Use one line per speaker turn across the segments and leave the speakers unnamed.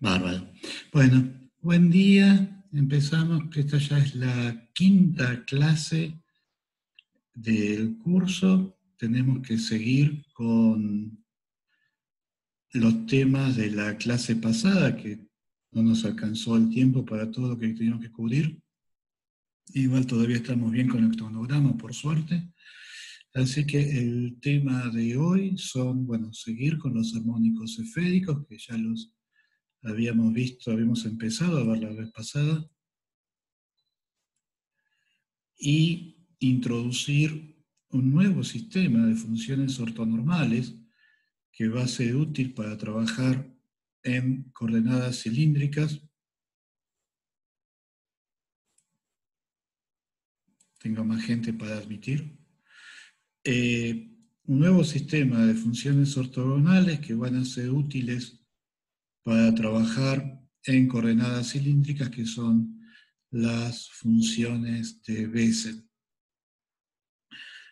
Bárbaro. Bueno, buen día. Empezamos, que esta ya es la quinta clase del curso. Tenemos que seguir con los temas de la clase pasada, que no nos alcanzó el tiempo para todo lo que teníamos que cubrir. Igual todavía estamos bien con el cronograma, por suerte. Así que el tema de hoy son, bueno, seguir con los armónicos esféricos, que ya los habíamos visto, habíamos empezado a ver la vez pasada, y introducir un nuevo sistema de funciones ortonormales que va a ser útil para trabajar en coordenadas cilíndricas. Tengo más gente para admitir. Un nuevo sistema de funciones ortogonales que van a ser útiles para trabajar en coordenadas cilíndricas, que son las funciones de Bessel.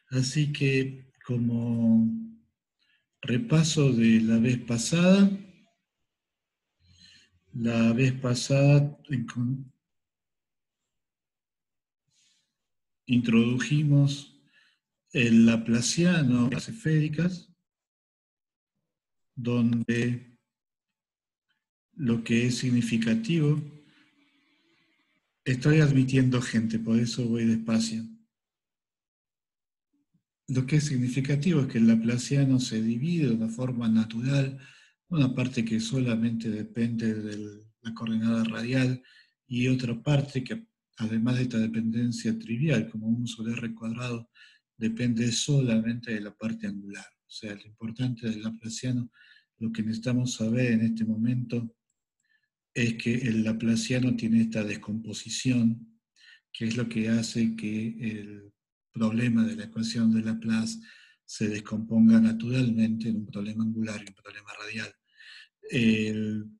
Así que, como repaso de la vez pasada introdujimos el laplaciano, las esféricas, donde lo que es significativo, estoy admitiendo gente, por eso voy despacio. Lo que es significativo es que el laplaciano se divide de una forma natural, una parte que solamente depende de la coordenada radial y otra parte que, además de esta dependencia trivial, como 1 sobre r cuadrado, depende solamente de la parte angular. O sea, lo importante del laplaciano, lo que necesitamos saber en este momento, es que el laplaciano tiene esta descomposición, que es lo que hace que el problema de la ecuación de Laplace se descomponga naturalmente en un problema angular y un problema radial.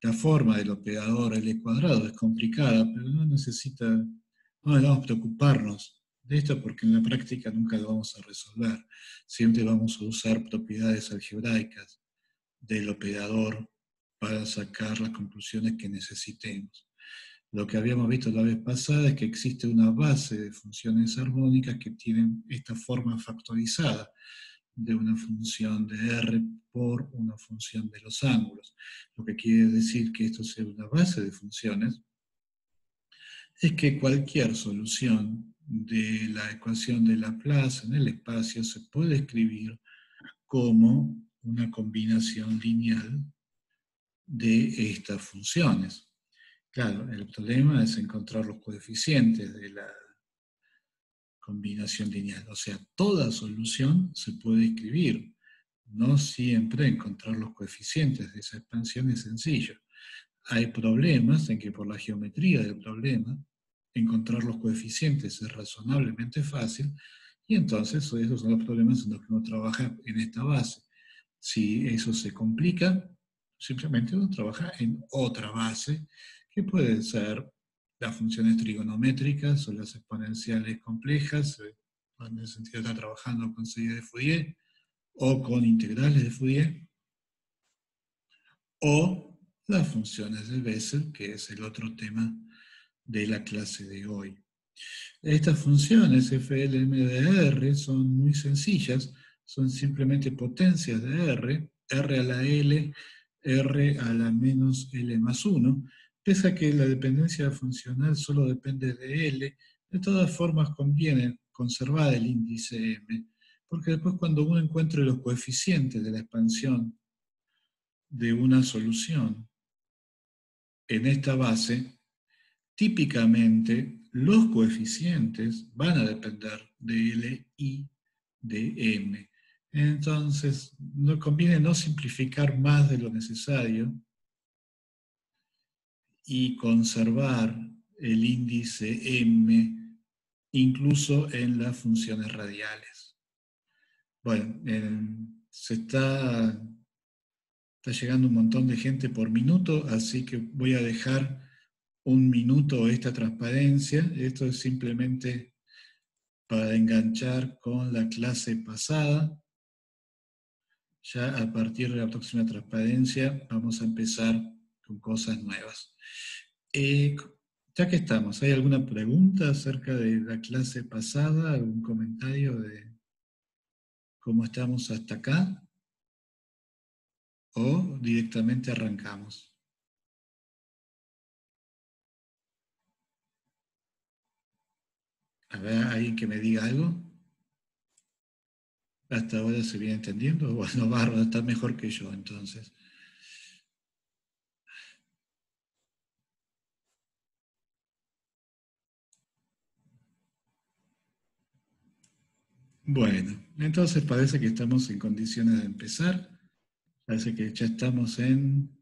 La forma del operador L cuadrado es complicada, pero no debemos preocuparnos de esto, porque en la práctica nunca lo vamos a resolver. Siempre vamos a usar propiedades algebraicas del operador para sacar las conclusiones que necesitemos. Lo que habíamos visto la vez pasada es que existe una base de funciones armónicas que tienen esta forma factorizada de una función de R por una función de los ángulos. Lo que quiere decir que esto sea una base de funciones es que cualquier solución de la ecuación de Laplace en el espacio se puede escribir como una combinación lineal de estas funciones. Claro, el problema es encontrar los coeficientes de la combinación lineal. O sea, toda solución se puede escribir. No siempre encontrar los coeficientes de esa expansión es sencillo. Hay problemas en que, por la geometría del problema, encontrar los coeficientes es razonablemente fácil, y entonces esos son los problemas en los que uno trabaja en esta base. Si eso se complica, simplemente uno trabaja en otra base, que puede ser las funciones trigonométricas o las exponenciales complejas, en el sentido de estar trabajando con series de Fourier o con integrales de Fourier, o las funciones de Bessel, que es el otro tema de la clase de hoy. Estas funciones FLM de R son muy sencillas, son simplemente potencias de R, R a la L, R a la menos L más 1, pese a que la dependencia funcional solo depende de L. De todas formas conviene conservar el índice M, porque después, cuando uno encuentre los coeficientes de la expansión de una solución en esta base, típicamente los coeficientes van a depender de L y de M. Entonces, no conviene no simplificar más de lo necesario y conservar el índice M incluso en las funciones radiales. Bueno, está llegando un montón de gente por minuto, así que voy a dejar un minuto esta transparencia. Esto es simplemente para enganchar con la clase pasada. Ya a partir de la próxima transparencia vamos a empezar con cosas nuevas. Eh, ya que estamos, ¿hay alguna pregunta acerca de la clase pasada? ¿Algún comentario de cómo estamos hasta acá? ¿O directamente arrancamos? A ver, ¿alguien que me diga algo? ¿Hasta ahora se viene entendiendo? Bueno, bárbaro, está mejor que yo entonces. Bueno, entonces parece que estamos en condiciones de empezar. Parece que ya estamos en...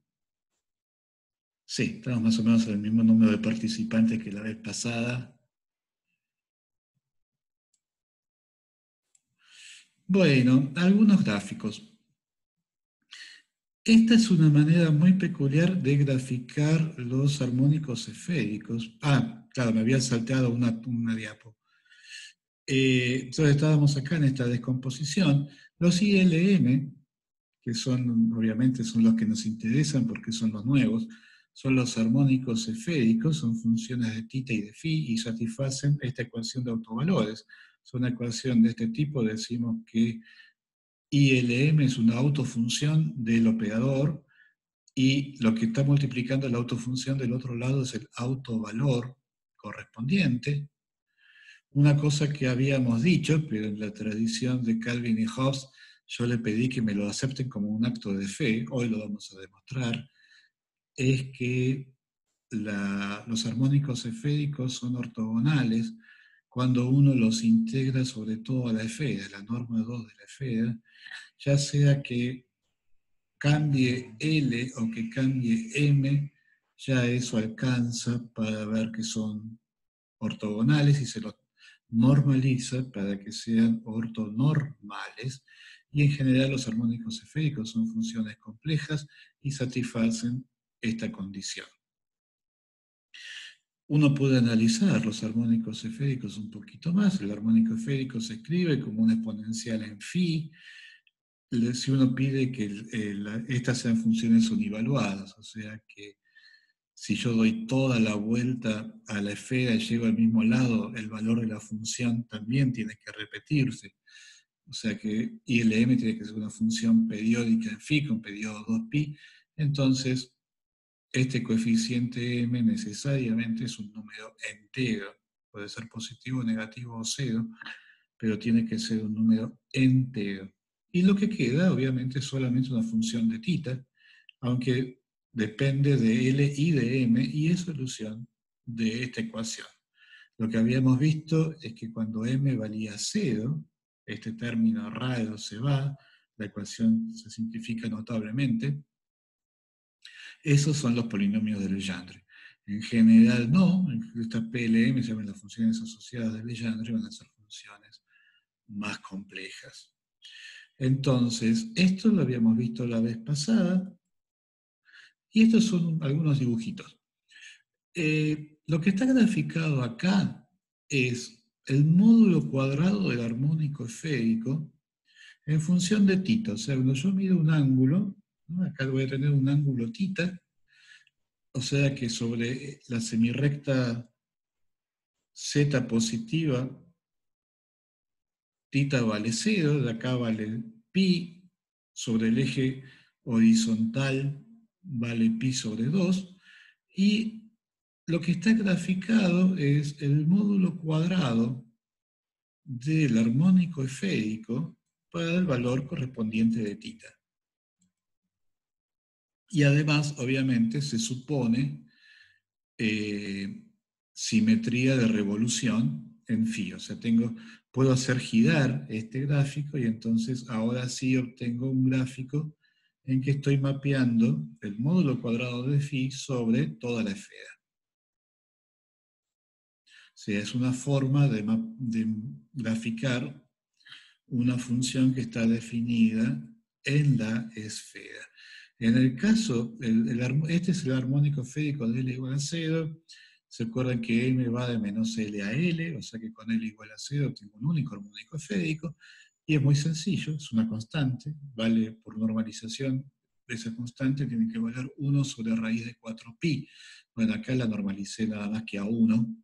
Sí, estamos más o menos en el mismo número de participantes que la vez pasada. Bueno, algunos gráficos. Esta es una manera muy peculiar de graficar los armónicos esféricos. Ah, claro, me había salteado una diapo. Entonces estábamos acá en esta descomposición. Los ILM, que son, obviamente, son los que nos interesan porque son los nuevos, son los armónicos esféricos, son funciones de θ y de φ y satisfacen esta ecuación de autovalores. Es una ecuación de este tipo, decimos que ILM es una autofunción del operador y lo que está multiplicando la autofunción del otro lado es el autovalor correspondiente. Una cosa que habíamos dicho, pero en la tradición de Calvin y Hobbes, yo le pedí que me lo acepten como un acto de fe, hoy lo vamos a demostrar, es que los armónicos esféricos son ortogonales cuando uno los integra sobre todo a la esfera, la norma 2 de la esfera, ya sea que cambie L o que cambie M, ya eso alcanza para ver que son ortogonales y se los normaliza para que sean ortonormales. Y en general los armónicos esféricos son funciones complejas y satisfacen esta condición. Uno puede analizar los armónicos esféricos un poquito más. El armónico esférico se escribe como una exponencial en phi. Si uno pide que estas sean funciones univaluadas, o sea que si yo doy toda la vuelta a la esfera y llego al mismo lado, el valor de la función también tiene que repetirse. O sea que ILM tiene que ser una función periódica en phi con periodo 2pi. Entonces, este coeficiente m necesariamente es un número entero. Puede ser positivo, negativo o cero, pero tiene que ser un número entero. Y lo que queda, obviamente, es solamente una función de θ, aunque depende de L y de M, y es solución de esta ecuación. Lo que habíamos visto es que cuando M valía 0, este término raro se va, la ecuación se simplifica notablemente. Esos son los polinomios de Legendre. En general no, estas PLM se llaman las funciones asociadas de Legendre, van a ser funciones más complejas. Entonces, esto lo habíamos visto la vez pasada, y estos son algunos dibujitos. Lo que está graficado acá es el módulo cuadrado del armónico esférico en función de θ. O sea, cuando yo mido un ángulo, ¿no? Acá voy a tener un ángulo θ, o sea que sobre la semirrecta z positiva, θ vale 0, de acá vale pi, sobre el eje horizontal vale pi sobre 2, y lo que está graficado es el módulo cuadrado del armónico esférico para el valor correspondiente de θ. Y además, obviamente, se supone simetría de revolución en phi. O sea, puedo hacer girar este gráfico y entonces ahora sí obtengo un gráfico en que estoy mapeando el módulo cuadrado de phi sobre toda la esfera. O sea, es una forma de graficar una función que está definida en la esfera. En el caso, este es el armónico esférico de L igual a 0. Se acuerdan que M va de menos L a L, o sea que con L igual a 0 tengo un único armónico esférico. Y es muy sencillo, es una constante, vale por normalización esa constante tiene que valer 1 sobre raíz de 4pi. Bueno, acá la normalicé nada más que a 1.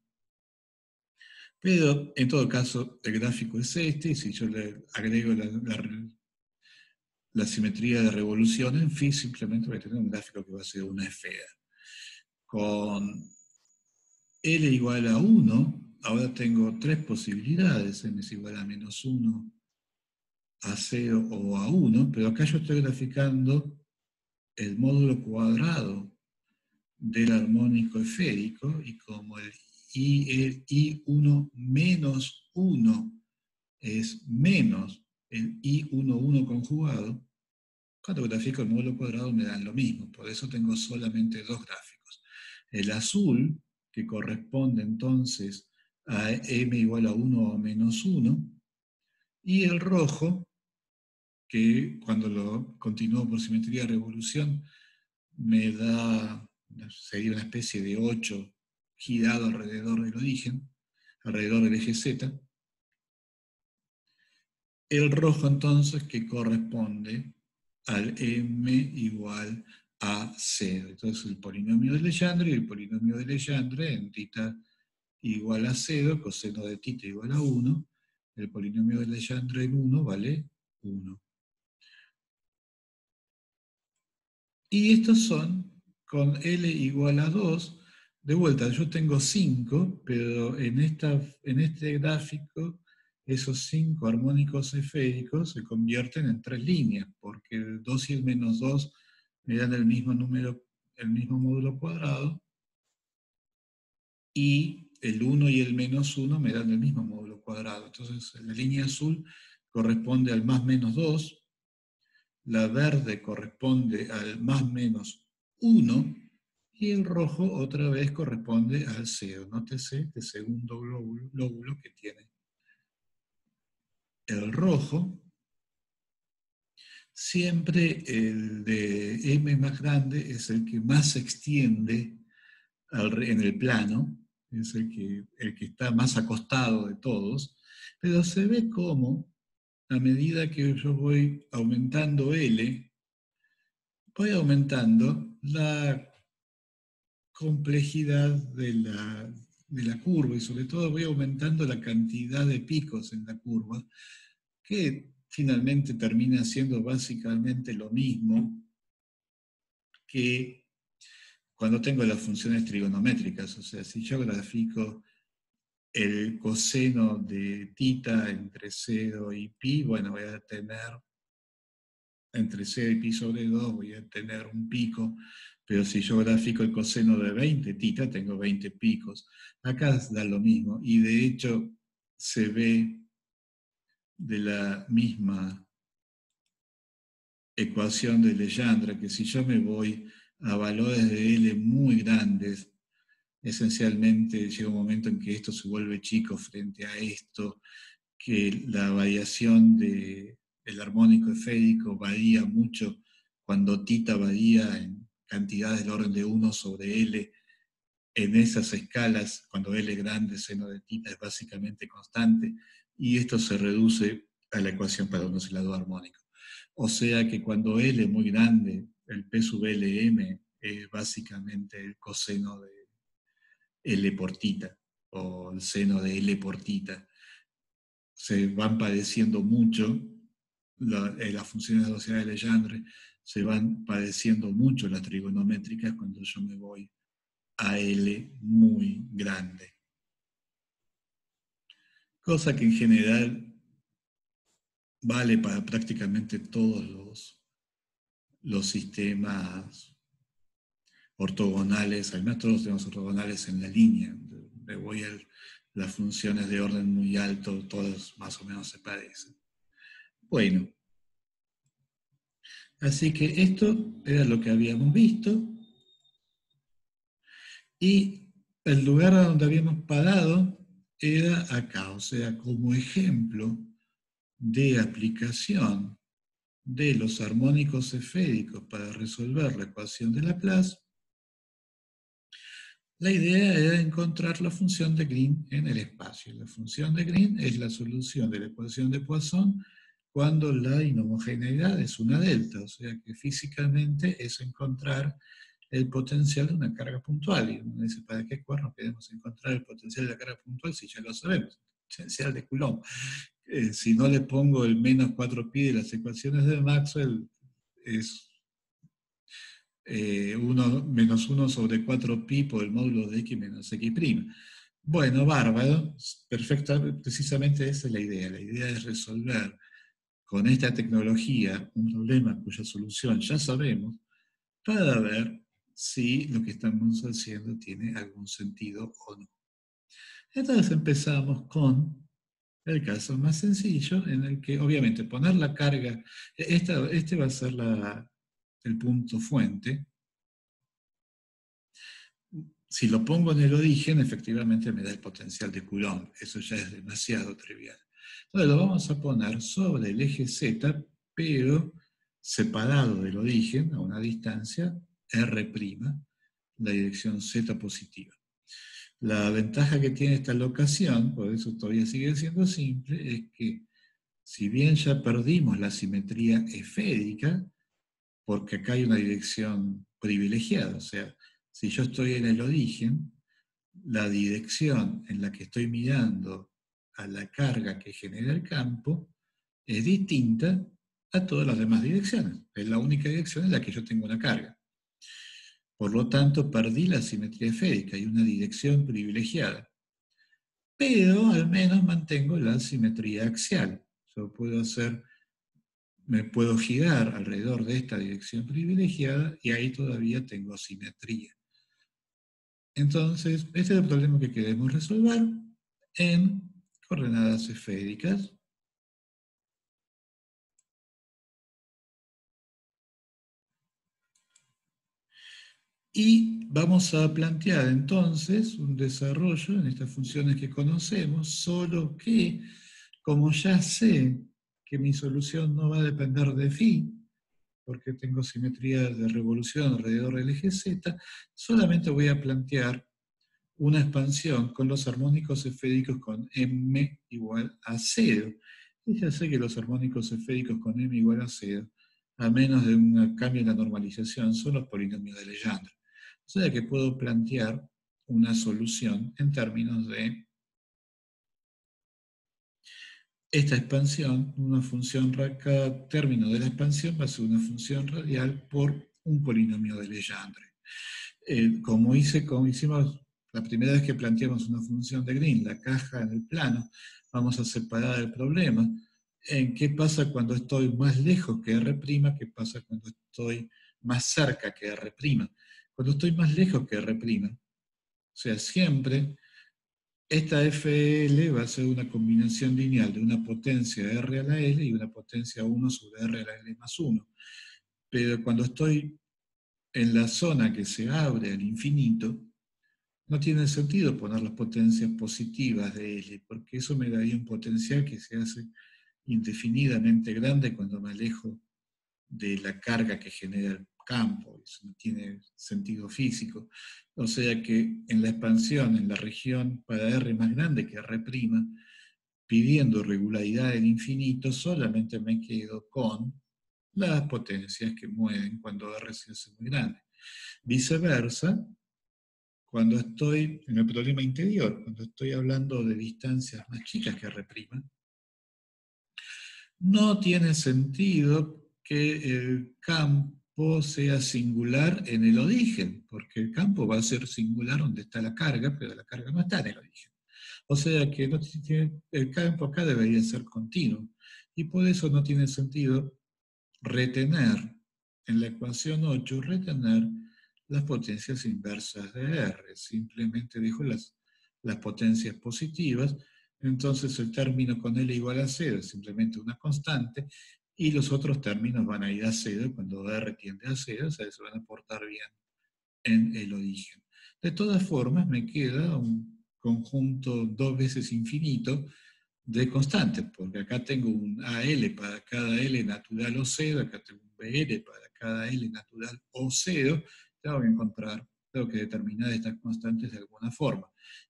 Pero en todo caso, el gráfico es este, y si yo le agrego la simetría de revolución en phi, simplemente voy a tener un gráfico que va a ser una esfera. Con L igual a 1, ahora tengo tres posibilidades, m es igual a menos 1, a 0 o a 1, pero acá yo estoy graficando el módulo cuadrado del armónico esférico, y como el I1 menos 1 es menos el I11 conjugado, cuando grafico el módulo cuadrado me dan lo mismo, por eso tengo solamente dos gráficos. El azul, que corresponde entonces a m igual a 1 o menos 1, y el rojo, que cuando lo continúo por simetría de revolución, me da, sería una especie de 8 girado alrededor del origen, alrededor del eje Z. El rojo entonces que corresponde al m igual a 0. Entonces el polinomio de Legendre y el polinomio de Legendre en θ igual a 0, coseno de θ igual a 1, el polinomio de Legendre en 1 vale 1. Y estos son con L igual a 2. De vuelta, yo tengo 5, pero en este gráfico esos 5 armónicos esféricos se convierten en 3 líneas, porque el 2 y el menos 2 me dan el mismo número, el mismo módulo cuadrado, y el 1 y el menos 1 me dan el mismo módulo cuadrado. Entonces la línea azul corresponde al más menos 2, la verde corresponde al más menos 1, y el rojo otra vez corresponde al 0. Nótese este segundo lóbulo que tiene el rojo. Siempre el de m más grande es el que más se extiende en el plano, es el que está más acostado de todos, pero se ve como a medida que yo voy aumentando L, voy aumentando la complejidad de la curva, y sobre todo voy aumentando la cantidad de picos en la curva, que finalmente termina siendo básicamente lo mismo que cuando tengo las funciones trigonométricas. O sea, si yo grafico el coseno de θ entre 0 y pi, bueno, voy a tener entre 0 y pi sobre 2, voy a tener un pico, pero si yo grafico el coseno de 20 θ, tengo 20 picos. Acá da lo mismo, y de hecho se ve de la misma ecuación de Legendre, que si yo me voy a valores de L muy grandes, esencialmente llega un momento en que esto se vuelve chico frente a esto, que la variación del armónico esférico varía mucho cuando θ varía en cantidades del orden de 1 sobre L. En esas escalas, cuando L es grande, seno de θ es básicamente constante, y esto se reduce a la ecuación para un oscilador armónico. O sea que cuando L es muy grande, el P sub Lm es básicamente el coseno de L por θ, o el seno de L por θ. Se van padeciendo mucho, las funciones asociadas de Legendre se van padeciendo mucho las trigonométricas cuando yo me voy a L muy grande. Cosa que en general vale para prácticamente todos los sistemas ortogonales, además todos los sistemas ortogonales en la línea. Me voy a las funciones de orden muy alto, todas más o menos se parecen. Bueno, así que esto era lo que habíamos visto, y el lugar a donde habíamos parado era acá, o sea, como ejemplo de aplicación de los armónicos esféricos para resolver la ecuación de Laplace. La idea era encontrar la función de Green en el espacio. La función de Green es la solución de la ecuación de Poisson cuando la inhomogeneidad es una delta, o sea que físicamente es encontrar el potencial de una carga puntual. Y uno dice, ¿para qué cuernos queremos encontrar el potencial de la carga puntual si ya lo sabemos? Potencial de Coulomb. Si no le pongo el menos 4pi de las ecuaciones de Maxwell, es menos 1 sobre 4pi por el módulo de x menos x'. Bueno, bárbaro, perfecta, precisamente esa es la idea. La idea es resolver con esta tecnología un problema cuya solución ya sabemos, para ver si lo que estamos haciendo tiene algún sentido o no. Entonces empezamos con el caso más sencillo, en el que obviamente poner la carga, este va a ser el punto fuente. Si lo pongo en el origen, efectivamente me da el potencial de Coulomb. Eso ya es demasiado trivial. Entonces lo vamos a poner sobre el eje Z, pero separado del origen, a una distancia R', la dirección Z positiva. La ventaja que tiene esta locación, por eso todavía sigue siendo simple, es que si bien ya perdimos la simetría esférica, porque acá hay una dirección privilegiada, o sea, si yo estoy en el origen, la dirección en la que estoy mirando a la carga que genera el campo es distinta a todas las demás direcciones. Es la única dirección en la que yo tengo una carga. Por lo tanto, perdí la simetría esférica y una dirección privilegiada. Pero al menos mantengo la simetría axial. Yo me puedo girar alrededor de esta dirección privilegiada y ahí todavía tengo simetría. Entonces, este es el problema que queremos resolver en coordenadas esféricas. Y vamos a plantear entonces un desarrollo en estas funciones que conocemos, solo que, como ya sé que mi solución no va a depender de phi, porque tengo simetría de revolución alrededor del eje Z, solamente voy a plantear una expansión con los armónicos esféricos con m igual a 0. Y ya sé que los armónicos esféricos con m igual a 0, a menos de un cambio en la normalización, son los polinomios de Legendre. O sea que puedo plantear una solución en términos de esta expansión, una función, cada término de la expansión va a ser una función radial por un polinomio de Legendre. Como hicimos la primera vez que planteamos una función de Green, la caja en el plano, vamos a separar el problema en qué pasa cuando estoy más lejos que R', qué pasa cuando estoy más cerca que R'. Cuando estoy más lejos que R', o sea, siempre esta FL va a ser una combinación lineal de una potencia R a la L y una potencia 1 sobre R a la L más 1. Pero cuando estoy en la zona que se abre al infinito, no tiene sentido poner las potencias positivas de L, porque eso me daría un potencial que se hace indefinidamente grande cuando me alejo de la carga que genera el campo. Eso no tiene sentido físico. O sea que en la expansión, en la región para R más grande que R', pidiendo regularidad del infinito, solamente me quedo con las potencias que mueven cuando R se hace muy grande. Viceversa, cuando estoy en el problema interior, cuando estoy hablando de distancias más chicas que R', no tiene sentido que el campo sea singular en el origen, porque el campo va a ser singular donde está la carga, pero la carga no está en el origen. O sea que el campo acá debería ser continuo, y por eso no tiene sentido retener en la ecuación 8, retener las potencias inversas de R. Simplemente dejo las potencias positivas, entonces el término con L igual a 0 es simplemente una constante, y los otros términos van a ir a 0 cuando R tiende a 0, o sea, se van a portar bien en el origen. De todas formas, me queda un conjunto 2 veces infinito de constantes, porque acá tengo un AL para cada L natural o 0, acá tengo un BL para cada L natural o 0, tengo que determinar estas constantes de alguna forma.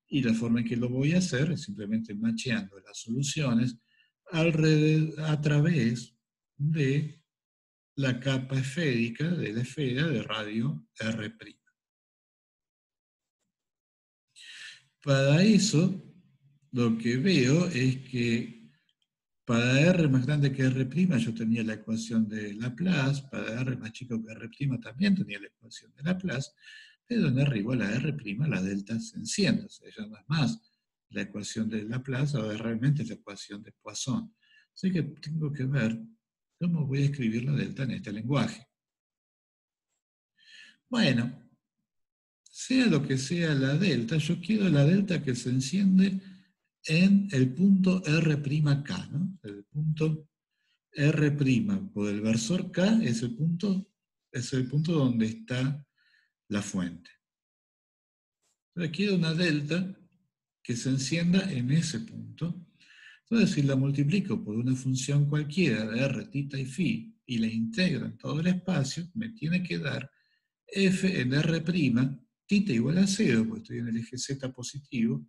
Y la forma en que lo voy a hacer es simplemente macheando las soluciones a través de la capa esférica de la esfera de radio R'. Para eso, lo que veo es que para R más grande que R', yo tenía la ecuación de Laplace, para R más chico que R' también tenía la ecuación de Laplace, pero en R igual a R', la delta se enciende, o sea, ya no es más la ecuación de Laplace, ahora realmente es la ecuación de Poisson. Así que tengo que ver cómo voy a escribir la delta en este lenguaje. Bueno, sea lo que sea la delta, yo quiero la delta que se enciende en el punto R'K, ¿no? El punto R' por el versor K es el punto donde está la fuente. Entonces quiero una delta que se encienda en ese punto. Entonces si la multiplico por una función cualquiera de R, θ y φ y la integro en todo el espacio, me tiene que dar f en R', θ igual a 0, porque estoy en el eje Z positivo,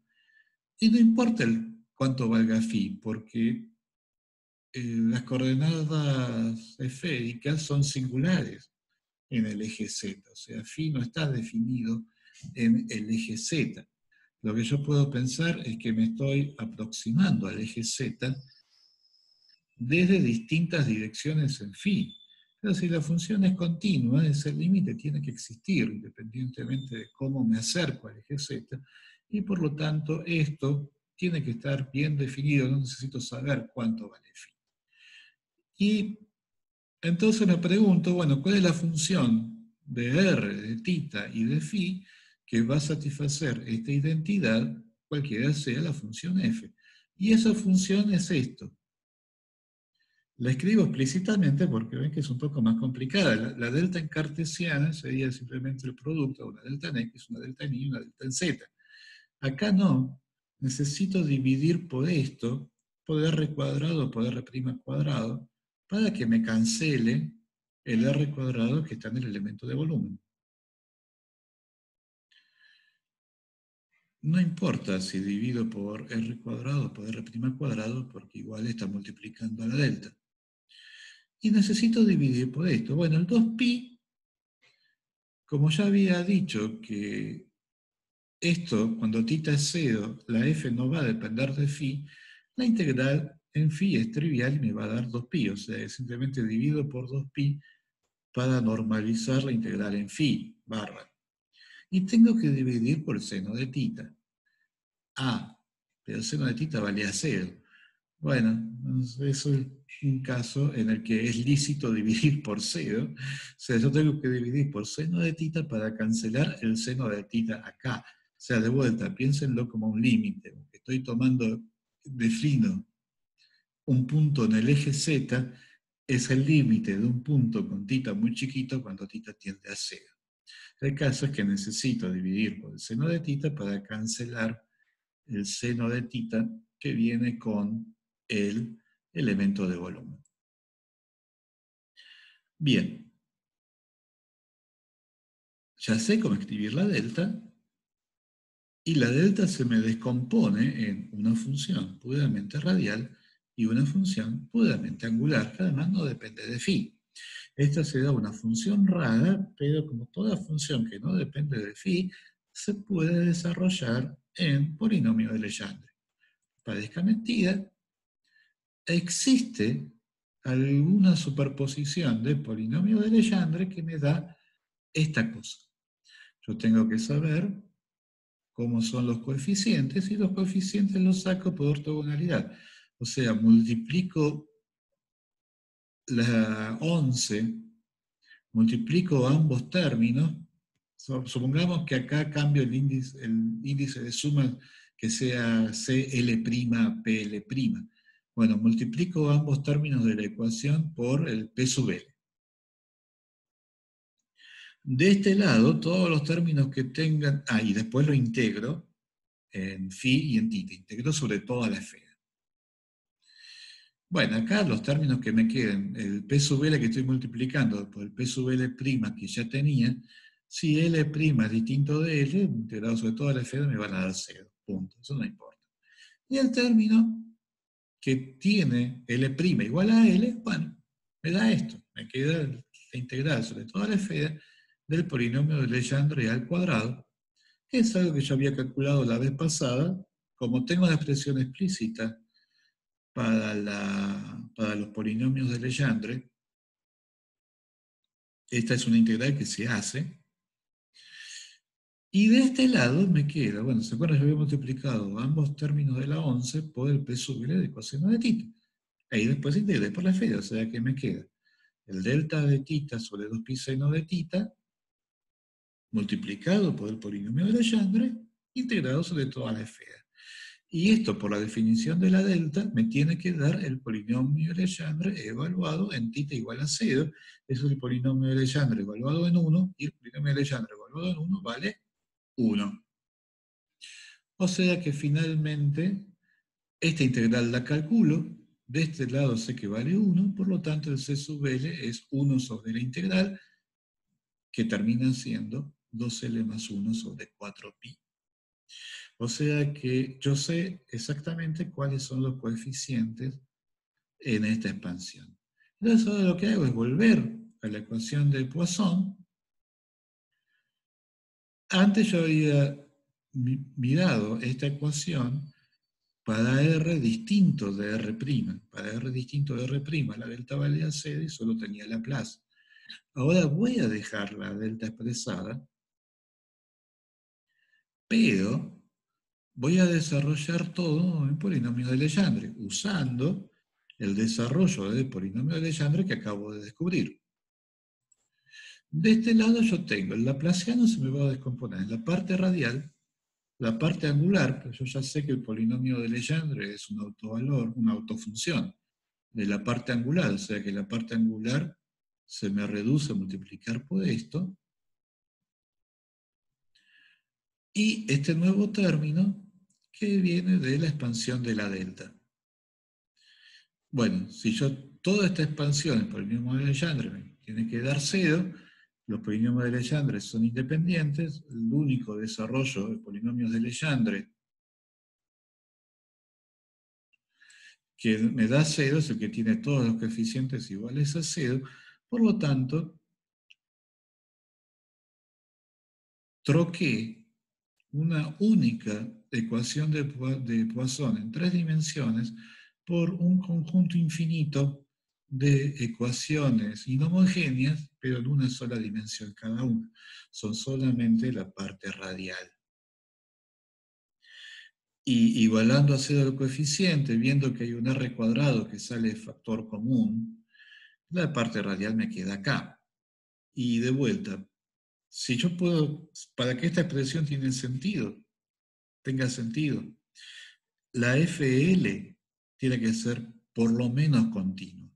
y no importa cuánto valga φ, porque las coordenadas esféricas son singulares en el eje Z, o sea, φ no está definido en el eje Z. Lo que yo puedo pensar es que me estoy aproximando al eje Z desde distintas direcciones en φ. Pero si la función es continua, ese límite tiene que existir, independientemente de cómo me acerco al eje Z, y por lo tanto esto tiene que estar bien definido, no necesito saber cuánto vale φ. Y entonces me pregunto, bueno, ¿cuál es la función de R, de θ y de φ que va a satisfacer esta identidad, cualquiera sea la función f? Y esa función es esto. La escribo explícitamente porque ven que es un poco más complicada. La delta en cartesiana sería simplemente el producto de una delta en x, una delta en y, una delta en z. Acá no. Necesito dividir por esto, por r cuadrado por r' cuadrado, para que me cancele el r cuadrado que está en el elemento de volumen. No importa si divido por r cuadrado o por r' cuadrado, porque igual está multiplicando a la delta. Y necesito dividir por esto. Bueno, el 2pi, como ya había dicho que esto, cuando θ es 0, la f no va a depender de φ, la integral en φ es trivial y me va a dar 2pi, o sea, simplemente divido por 2pi para normalizar la integral en φ, barra. Y tengo que dividir por el seno de θ. Pero el seno de θ vale a 0. Bueno, eso es un caso en el que es lícito dividir por 0. O sea, yo tengo que dividir por seno de θ para cancelar el seno de θ acá. O sea, de vuelta, piénsenlo como un límite. Estoy tomando, defino un punto en el eje Z, es el límite de un punto con θ muy chiquito cuando θ tiende a 0. El caso es que necesito dividir por el seno de θ para cancelar el seno de θ que viene con el elemento de volumen. Bien, ya sé cómo escribir la delta, y la delta se me descompone en una función puramente radial y una función puramente angular, que además no depende de φ. Esta será una función rara, pero como toda función que no depende de φ, se puede desarrollar en polinomio de Legendre. Parezca mentira, existe alguna superposición de polinomio de Legendre que me da esta cosa. Yo tengo que saber cómo son los coeficientes, y los coeficientes los saco por ortogonalidad. O sea, multiplico la 11, multiplico ambos términos, supongamos que acá cambio el índice de suma que sea CL', PL'. Bueno, multiplico ambos términos de la ecuación por el P sub L. De este lado, todos los términos que tengan, y después lo integro en φ y en θ, integro sobre toda la esfera. Bueno, acá los términos que me queden, el P sub L que estoy multiplicando por el P sub L' que ya tenía, si L' es distinto de L, integrado sobre toda la esfera me van a dar 0, punto, eso no importa. Y el término que tiene L' igual a L, bueno, me da esto, me queda la integral sobre toda la esfera del polinomio de Legendre al cuadrado, que es algo que yo había calculado la vez pasada. Como tengo la expresión explícita para los polinomios de Legendre, esta es una integral que se hace. Y de este lado me queda, bueno, ¿se acuerdan? Yo había multiplicado ambos términos de la 11 por el P sub L de coseno de tita. Ahí después integré por la esfera, o sea que me queda el delta de tita sobre 2pi seno de tita multiplicado por el polinomio de Legendre integrado sobre toda la esfera. Y esto, por la definición de la delta, me tiene que dar el polinomio de Legendre evaluado en tita igual a 0. Eso es el polinomio de Legendre evaluado en 1, y el polinomio de Legendre evaluado en 1 vale 1. O sea que finalmente esta integral la calculo, de este lado sé que vale 1, por lo tanto el C sub L es 1 sobre la integral, que termina siendo 2L más 1 sobre 4pi. O sea que yo sé exactamente cuáles son los coeficientes en esta expansión. Entonces ahora lo que hago es volver a la ecuación de Poisson. Antes yo había mirado esta ecuación para R distinto de R'. Para R distinto de R', la delta valía 0 y solo tenía Laplace. Ahora voy a dejar la delta expresada, pero voy a desarrollar todo en polinomio de Legendre, usando el desarrollo del polinomio de Legendre que acabo de descubrir. De este lado yo tengo, el laplaciano se me va a descomponer en la parte radial, la parte angular, pero yo ya sé que el polinomio de Legendre es un autovalor, una autofunción de la parte angular, o sea que la parte angular se me reduce a multiplicar por esto, y este nuevo término que viene de la expansión de la delta. Bueno, si yo toda esta expansión en polinomio de Legendre me tiene que dar 0, los polinomios de Legendre son independientes, el único desarrollo de polinomios de Legendre que me da 0 es el que tiene todos los coeficientes iguales a 0, por lo tanto, troqué una única ecuación de Poisson en 3 dimensiones por un conjunto infinito de ecuaciones inhomogéneas, pero en una sola dimensión cada una. Son solamente la parte radial. Y igualando a 0 el coeficiente, viendo que hay un R cuadrado que sale de factor común, la parte radial me queda acá. Y de vuelta, si yo puedo, para que esta expresión tenga sentido, la FL tiene que ser por lo menos continua.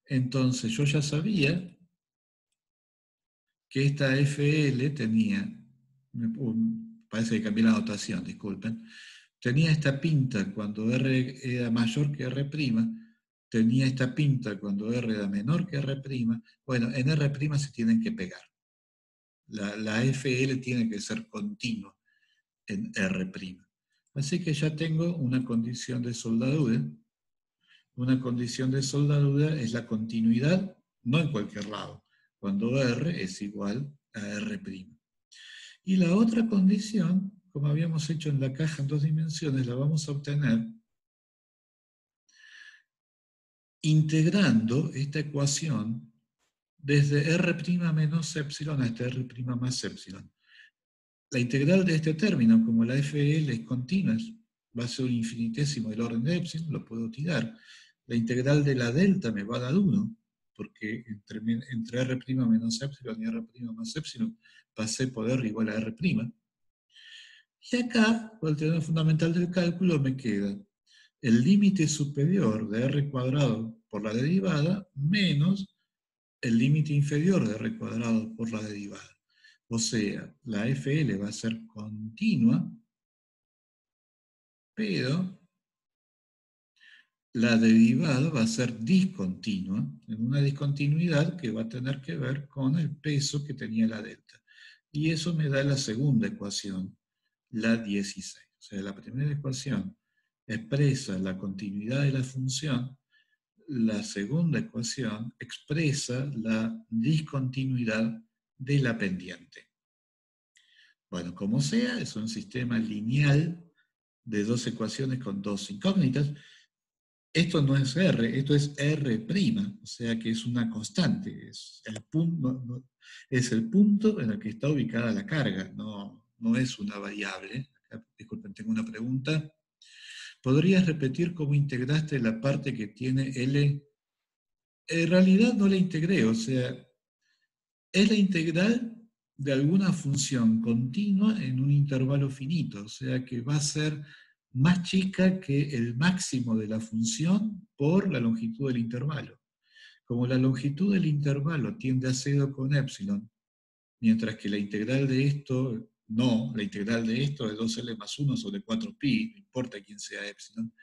Entonces yo ya sabía que esta FL tenía, parece que cambié la notación, disculpen, tenía esta pinta cuando R era mayor que R', tenía esta pinta cuando R era menor que R', bueno, en R' se tienen que pegar. La FL tiene que ser continua en R'. Así que ya tengo una condición de soldadura. Una condición de soldadura es la continuidad, no en cualquier lado, cuando R es igual a R'. Y la otra condición, como habíamos hecho en la caja en 2 dimensiones, la vamos a obtener integrando esta ecuación desde R' menos epsilon hasta R' más epsilon. La integral de este término, como la FL es continua, va a ser un infinitésimo del orden de epsilon, lo puedo tirar. La integral de la delta me va a dar 1, porque entre R' menos epsilon y R' más epsilon pasé por R igual a R'. Y acá, por el teorema fundamental del cálculo, me queda el límite superior de R cuadrado por la derivada menos el límite inferior de R cuadrado por la derivada. O sea, la FL va a ser continua, pero la derivada va a ser discontinua, en una discontinuidad que va a tener que ver con el peso que tenía la delta. Y eso me da la segunda ecuación, la 16. O sea, la primera ecuación expresa la continuidad de la función, la segunda ecuación expresa la discontinuidad de la pendiente. Bueno, como sea, es un sistema lineal de dos ecuaciones con dos incógnitas. Esto no es R, esto es R', o sea que es una constante, es el punto, es el punto en el que está ubicada la carga, no es una variable. Disculpen, tengo una pregunta. ¿Podrías repetir cómo integraste la parte que tiene L? En realidad no la integré, o sea, es la integral de alguna función continua en un intervalo finito, o sea que va a ser más chica que el máximo de la función por la longitud del intervalo. Como la longitud del intervalo tiende a 0 con epsilon, mientras que la integral de esto, no, la integral de esto es 2L más 1 sobre 4pi, no importa quién sea epsilon,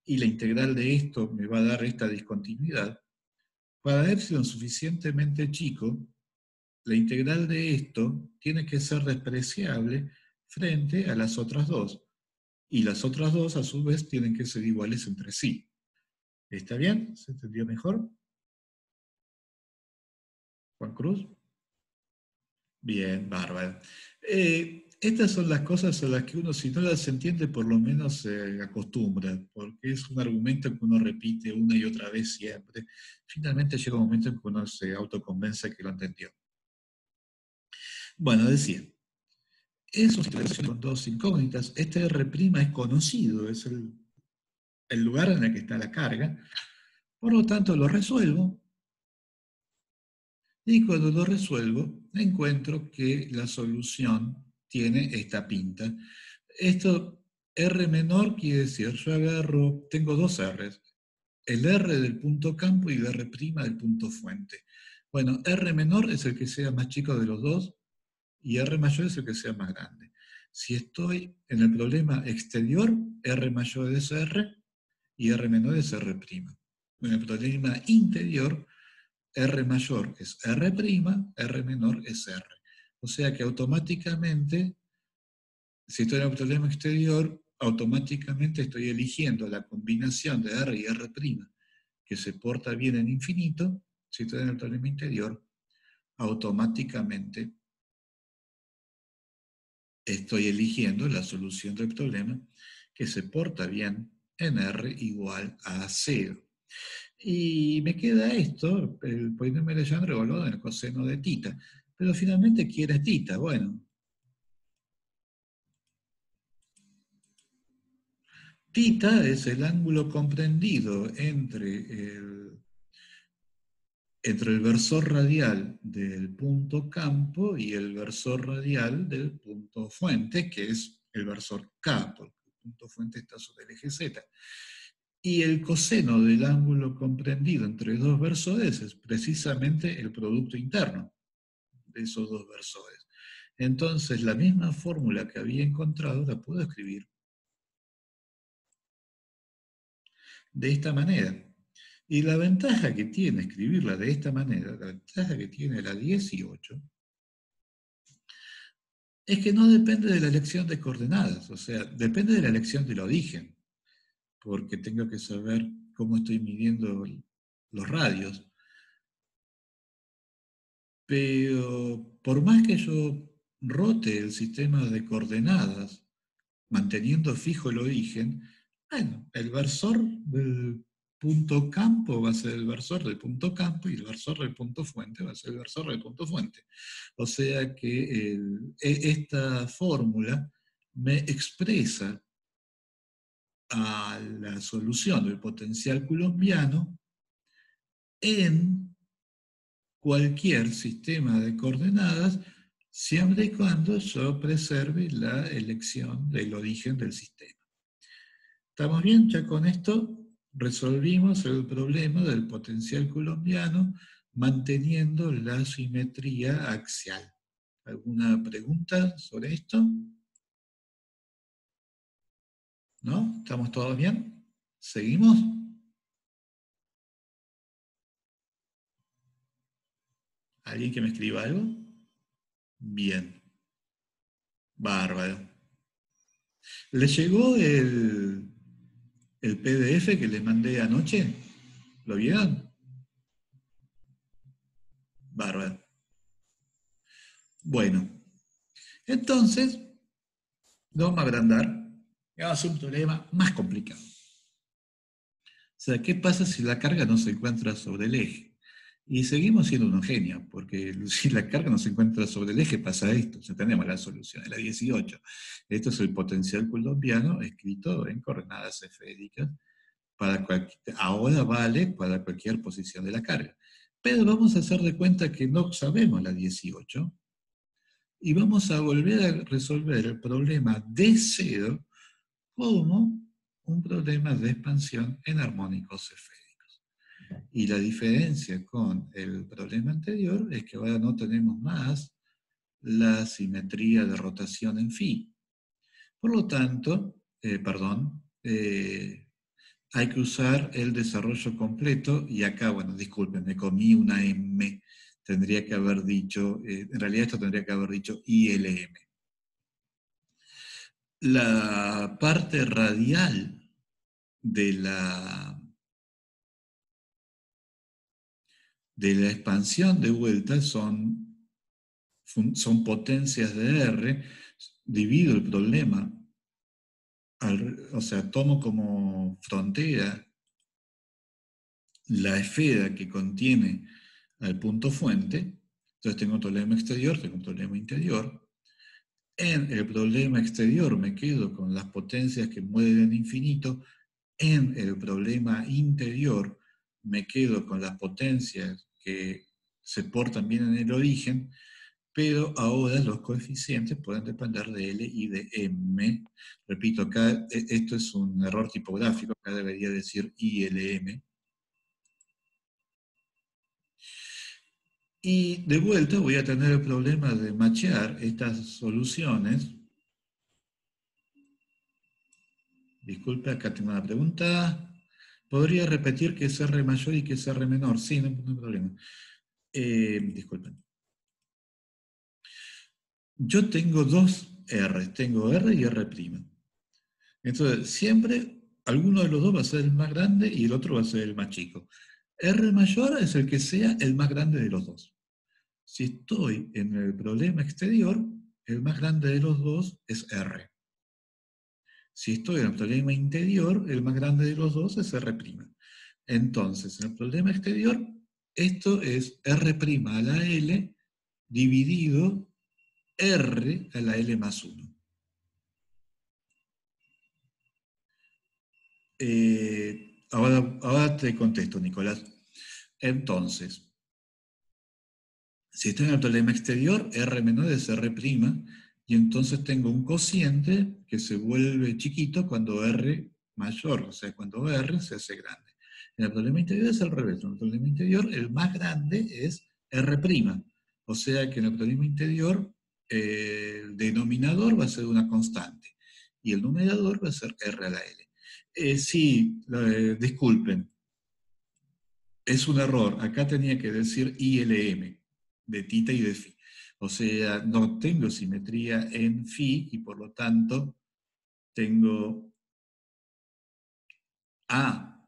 y la integral de esto me va a dar esta discontinuidad. Para epsilon suficientemente chico, la integral de esto tiene que ser despreciable frente a las otras dos. Y las otras dos, a su vez, tienen que ser iguales entre sí. ¿Está bien? ¿Se entendió mejor? Juan Cruz. Bien, bárbaro. Estas son las cosas a las que uno, si no las entiende, por lo menos se acostumbra, porque es un argumento que uno repite una y otra vez siempre. Finalmente llega un momento en que uno se autoconvence que lo entendió. Bueno, decía, es una situación con dos incógnitas. Este R' es conocido, es el lugar en el que está la carga. Por lo tanto, lo resuelvo. Y cuando lo resuelvo, encuentro que la solución tiene esta pinta. Esto, R menor quiere decir, yo agarro, tengo dos R's. El R del punto campo y el R' del punto fuente. Bueno, R menor es el que sea más chico de los dos y R mayor es el que sea más grande. Si estoy en el problema exterior, R mayor es R y R menor es R'. En el problema interior, R mayor es R', R menor es R. O sea que automáticamente, si estoy en el problema exterior, automáticamente estoy eligiendo la combinación de R y R', que se porta bien en infinito. Si estoy en el problema interior, automáticamente estoy eligiendo la solución del problema que se porta bien en R igual a 0. Y me queda esto, el polinomio de Legendre evaluado en el coseno de tita. Pero finalmente, ¿quién es tita? Bueno, tita es el ángulo comprendido entre el versor radial del punto campo y el versor radial del punto fuente, que es el versor K, porque el punto fuente está sobre el eje Z. Y el coseno del ángulo comprendido entre dos versores es precisamente el producto interno de esos dos versores. Entonces, la misma fórmula que había encontrado la puedo escribir de esta manera. Y la ventaja que tiene escribirla de esta manera, la ventaja que tiene la 18, es que no depende de la elección de coordenadas, o sea, depende de la elección del origen, porque tengo que saber cómo estoy midiendo los radios. Pero por más que yo rote el sistema de coordenadas, manteniendo fijo el origen, bueno, el versor del punto campo va a ser el versor del punto campo y el versor del punto fuente va a ser el versor del punto fuente. O sea que esta fórmula me expresa a la solución del potencial coulombiano en cualquier sistema de coordenadas siempre y cuando yo preserve la elección del origen del sistema. ¿Estamos bien? Ya con esto resolvimos el problema del potencial coulombiano manteniendo la simetría axial. ¿Alguna pregunta sobre esto? ¿No? ¿Estamos todos bien? ¿Seguimos? ¿Alguien que me escriba algo? Bien. Bárbaro. ¿Le llegó el el PDF que les mandé anoche. ¿Lo vieron? Bárbaro. Bueno, entonces, vamos a agrandar y vamos a hacer un problema más complicado. O sea, ¿qué pasa si la carga no se encuentra sobre el eje? Y seguimos siendo unos genios, porque si la carga no se encuentra sobre el eje pasa esto. Ya tenemos la solución, es la 18. Esto es el potencial coulombiano escrito en coordenadas esféricas. Ahora vale para cualquier posición de la carga. Pero vamos a hacer de cuenta que no sabemos la 18 y vamos a volver a resolver el problema de cero como un problema de expansión en armónicos esféricos. Y la diferencia con el problema anterior es que ahora no tenemos más la simetría de rotación en phi. Por lo tanto, hay que usar el desarrollo completo, y acá, bueno, disculpen, me comí una M, tendría que haber dicho, en realidad esto tendría que haber dicho ILM. La parte radial de la expansión de vuelta son potencias de R, divido el problema, o sea, tomo como frontera la esfera que contiene al punto fuente, entonces tengo un problema exterior, tengo un problema interior. En el problema exterior me quedo con las potencias que mueven infinito, en el problema interior me quedo con las potencias que se portan bien en el origen, pero ahora los coeficientes pueden depender de L y de M. Repito, acá esto es un error tipográfico, acá debería decir ILM. Y de vuelta voy a tener el problema de machear estas soluciones. Disculpe, acá tengo una pregunta. ¿Podría repetir qué es R mayor y qué es R menor? Sí, no hay problema. Disculpen. Yo tengo dos R, tengo R y R'. Entonces, siempre alguno de los dos va a ser el más grande y el otro va a ser el más chico. R mayor es el que sea el más grande de los dos. Si estoy en el problema exterior, el más grande de los dos es R. Si estoy en el problema interior, el más grande de los dos es R'. Entonces, en el problema exterior, esto es R' a la L dividido R a la L más 1. Ahora te contesto, Nicolás. Entonces, si estoy en el problema exterior, R menor es R', y entonces tengo un cociente que se vuelve chiquito cuando R mayor, o sea, cuando R se hace grande. En el problema interior es al revés. En el problema interior, el más grande es R'. O sea que en el problema interior, el denominador va a ser una constante y el numerador va a ser R a la L. Sí, disculpen, es un error. Acá tenía que decir ILM, de tita y de phi. O sea, no tengo simetría en phi y por lo tanto tengo A.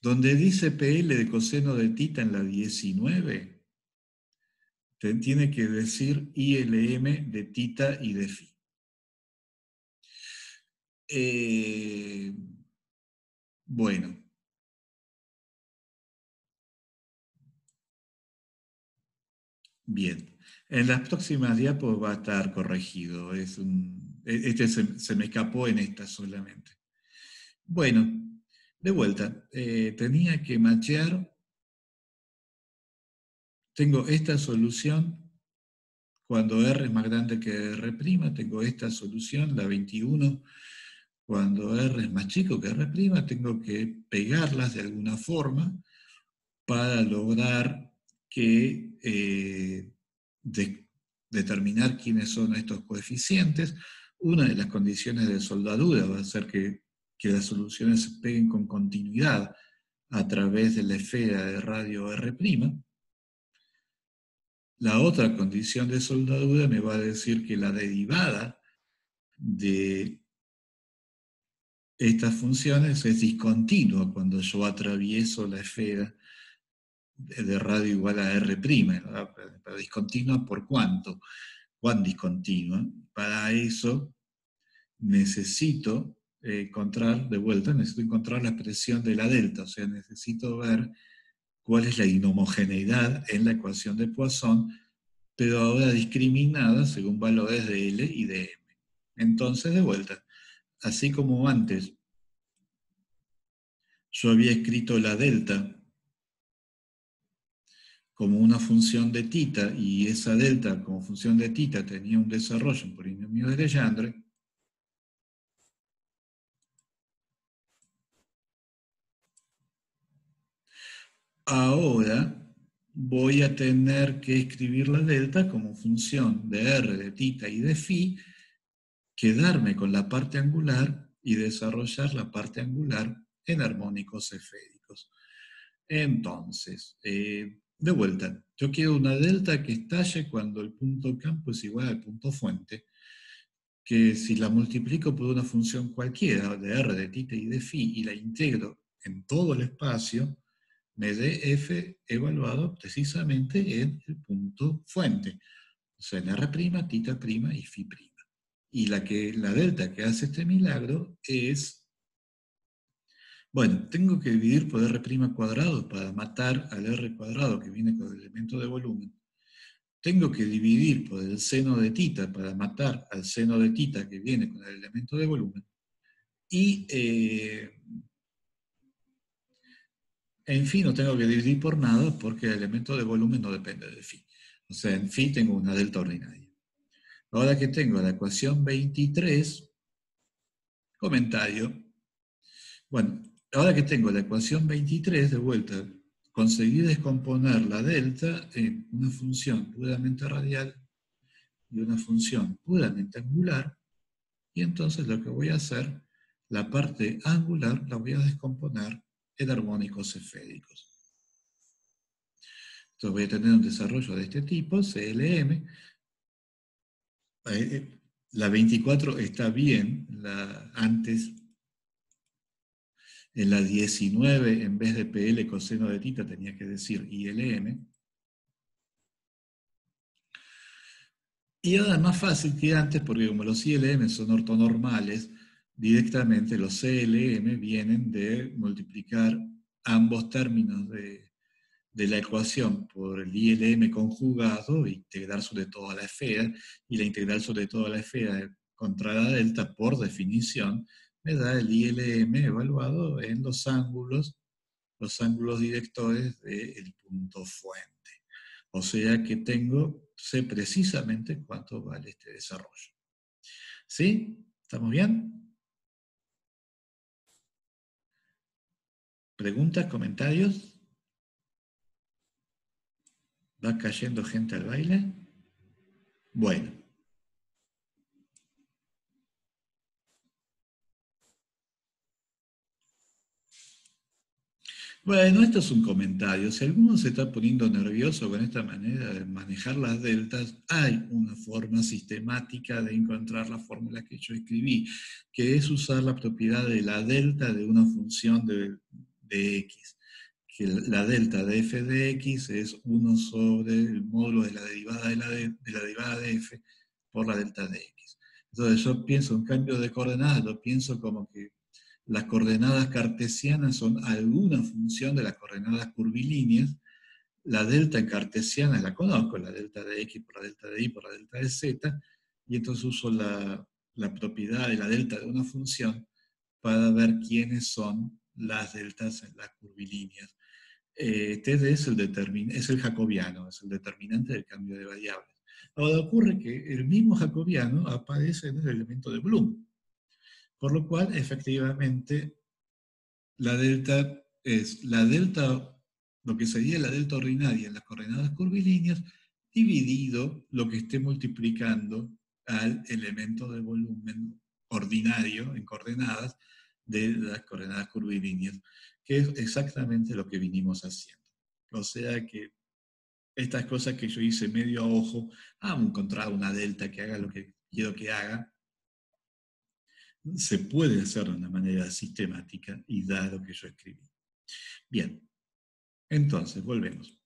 Donde dice PL de coseno de tita en la 19, tiene que decir ILM de tita y de phi. Bueno. Bien. En las próximas diapos va a estar corregido. Este se me escapó en esta solamente. Bueno, de vuelta. Tenía que machear. Tengo esta solución cuando R es más grande que R'. Tengo esta solución, la 21, cuando R es más chico que R'. Tengo que pegarlas de alguna forma para lograr que determinar quiénes son estos coeficientes. Una de las condiciones de soldadura va a ser que las soluciones se peguen con continuidad a través de la esfera de radio R'. La otra condición de soldadura me va a decir que la derivada de estas funciones es discontinua cuando yo atravieso la esfera de radio igual a R', ¿verdad? Pero discontinua por cuánto, cuán discontinua. Para eso necesito necesito encontrar la expresión de la delta, o sea, necesito ver cuál es la inhomogeneidad en la ecuación de Poisson, pero ahora discriminada según valores de L y de M. Entonces, de vuelta, así como antes yo había escrito la delta como una función de tita, y esa delta como función de tita tenía un desarrollo en polinomio de Legendre, ahora voy a tener que escribir la delta como función de R, de tita y de phi, quedarme con la parte angular y desarrollar la parte angular en armónicos esféricos. Entonces, de vuelta, yo quiero una delta que estalle cuando el punto campo es igual al punto fuente, que si la multiplico por una función cualquiera de R, de tita y de phi y la integro en todo el espacio, me dé f evaluado precisamente en el punto fuente. O sea, en R', tita' y phi'. Y la delta que hace este milagro es, bueno, tengo que dividir por R' cuadrado para matar al R cuadrado que viene con el elemento de volumen. Tengo que dividir por el seno de tita para matar al seno de tita que viene con el elemento de volumen. Y, en phi no tengo que dividir por nada porque el elemento de volumen no depende de phi. O sea, en phi tengo una delta ordinaria. Ahora que tengo la ecuación 23, comentario. Bueno, ahora que tengo la ecuación 23, de vuelta, conseguí descomponer la delta en una función puramente radial y una función puramente angular, y entonces lo que voy a hacer, la parte angular la voy a descomponer en armónicos esféricos. Entonces voy a tener un desarrollo de este tipo, CLM. La 24 está bien, antes en la 19 en vez de PL coseno de tita tenía que decir ILM. Y ahora es más fácil que antes porque como los ILM son ortonormales, directamente los CLM vienen de multiplicar ambos términos de la ecuación por el ILM conjugado, integrar sobre toda la esfera, y la integral sobre toda la esfera contra la delta, por definición, me da el ILM evaluado en los ángulos directores del punto fuente. O sea que sé precisamente cuánto vale este desarrollo. ¿Sí? ¿Estamos bien? ¿Preguntas, comentarios? ¿Va cayendo gente al baile? Bueno. Bueno, esto es un comentario. Si alguno se está poniendo nervioso con esta manera de manejar las deltas, hay una forma sistemática de encontrar la fórmula que yo escribí, que es usar la propiedad de la delta de una función de x. Que la delta de f de x es 1 sobre el módulo de la derivada de la derivada de f por la delta de x. Entonces yo pienso un cambio de coordenadas, lo pienso como que las coordenadas cartesianas son alguna función de las coordenadas curvilíneas. La delta en cartesiana la conozco, la delta de x por la delta de y por la delta de z, y entonces uso la propiedad de la delta de una función para ver quiénes son las deltas en las curvilíneas. Este es el jacobiano, es el determinante del cambio de variables. Ahora ocurre que el mismo jacobiano aparece en el elemento de Bloom, por lo cual efectivamente la delta es lo que sería la delta ordinaria en las coordenadas curvilíneas, dividido lo que esté multiplicando al elemento de volumen ordinario en coordenadas de las coordenadas curvilíneas, que es exactamente lo que vinimos haciendo. O sea que estas cosas que yo hice medio a ojo, encontrar una delta que haga lo que quiero que haga, se puede hacer de una manera sistemática y da lo que yo escribí. Bien, entonces, volvemos.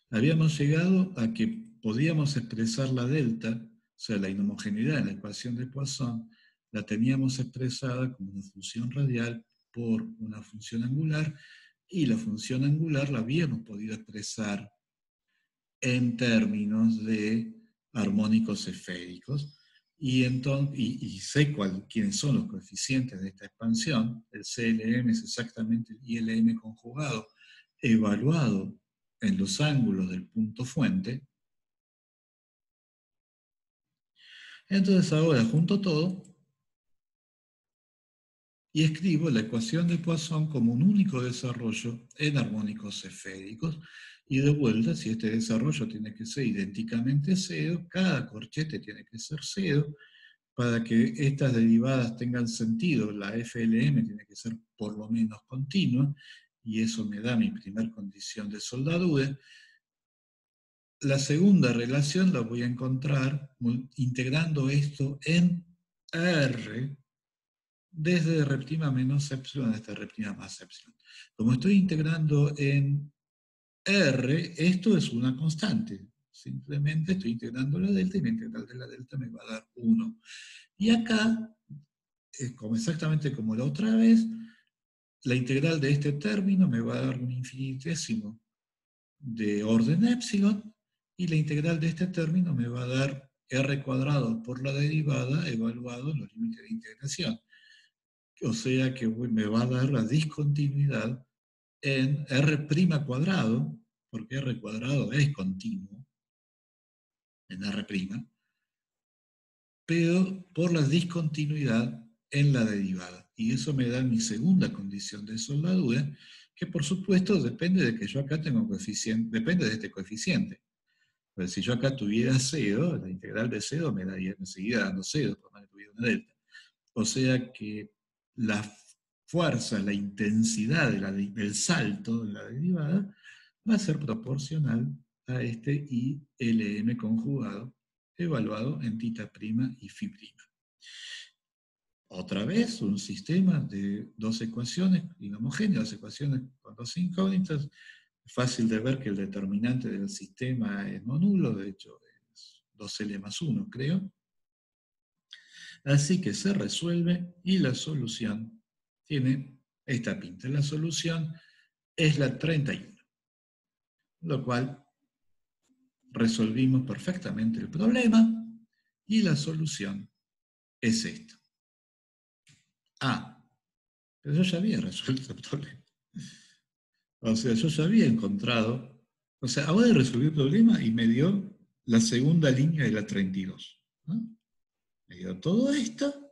Habíamos llegado a que podíamos expresar la delta, o sea, la inhomogeneidad en la ecuación de Poisson, la teníamos expresada como una función radial por una función angular, y la función angular la habíamos podido expresar en términos de armónicos esféricos, y sé quiénes son los coeficientes de esta expansión. El CLM es exactamente el ILM conjugado, evaluado en los ángulos del punto fuente. Entonces ahora junto todo y escribo la ecuación de Poisson como un único desarrollo en armónicos esféricos, y de vuelta, si este desarrollo tiene que ser idénticamente cero, cada corchete tiene que ser cero, para que estas derivadas tengan sentido, la FLM tiene que ser por lo menos continua, y eso me da mi primer condición de soldadura. La segunda relación la voy a encontrar integrando esto en R, desde R' menos epsilon hasta R' más epsilon. Como estoy integrando en R, esto es una constante. Simplemente estoy integrando la delta, y la integral de la delta me va a dar 1. Y acá, exactamente como la otra vez, la integral de este término me va a dar un infinitésimo de orden epsilon, y la integral de este término me va a dar r cuadrado por la derivada evaluado en los límites de integración. O sea que me va a dar la discontinuidad en r' cuadrado, porque r cuadrado es continuo en r', pero por la discontinuidad en la derivada. Y eso me da mi segunda condición de soldadura, que por supuesto depende de que yo acá tengo un coeficiente, depende de este coeficiente. Pues si yo acá tuviera 0, la integral de 0 me seguiría dando 0, por más que tuviera una delta. O sea que la fuerza, la intensidad del salto de la derivada va a ser proporcional a este ILM conjugado, evaluado en θ' y φ'. Otra vez, un sistema de dos ecuaciones inhomogéneas, dos ecuaciones con dos incógnitas. Es fácil de ver que el determinante del sistema es no nulo, de hecho es 2L más 1, creo. Así que se resuelve, y la solución tiene esta pinta. La solución es la 31, lo cual resolvimos perfectamente el problema, y la solución es esta. Pero yo ya había resuelto el problema. O sea, yo ya había encontrado, o sea, ahora resolví el problema y me dio la segunda línea de la 32, ¿no? Me dio todo esto,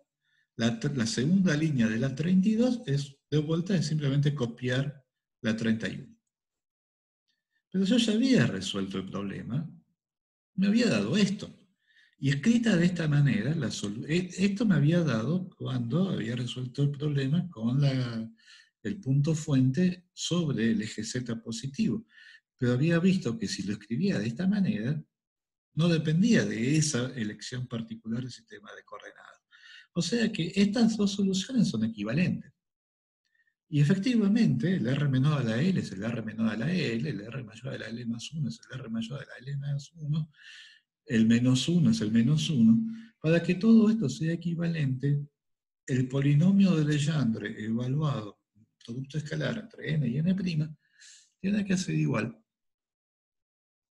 la segunda línea de la 32 es, de vuelta, es simplemente copiar la 31. Pero yo ya había resuelto el problema, me había dado esto. Y escrita de esta manera, esto me había dado cuando había resuelto el problema con el punto fuente sobre el eje Z positivo. Pero había visto que si lo escribía de esta manera, no dependía de esa elección particular del sistema de coordenadas. O sea que estas dos soluciones son equivalentes. Y efectivamente, el R menor a la L es el R menor a la L, el R mayor a la L más 1 es el R mayor a la L más 1, el menos 1 es el menos 1. Para que todo esto sea equivalente, el polinomio de Legendre evaluado, producto escalar entre n y n', tiene que ser igual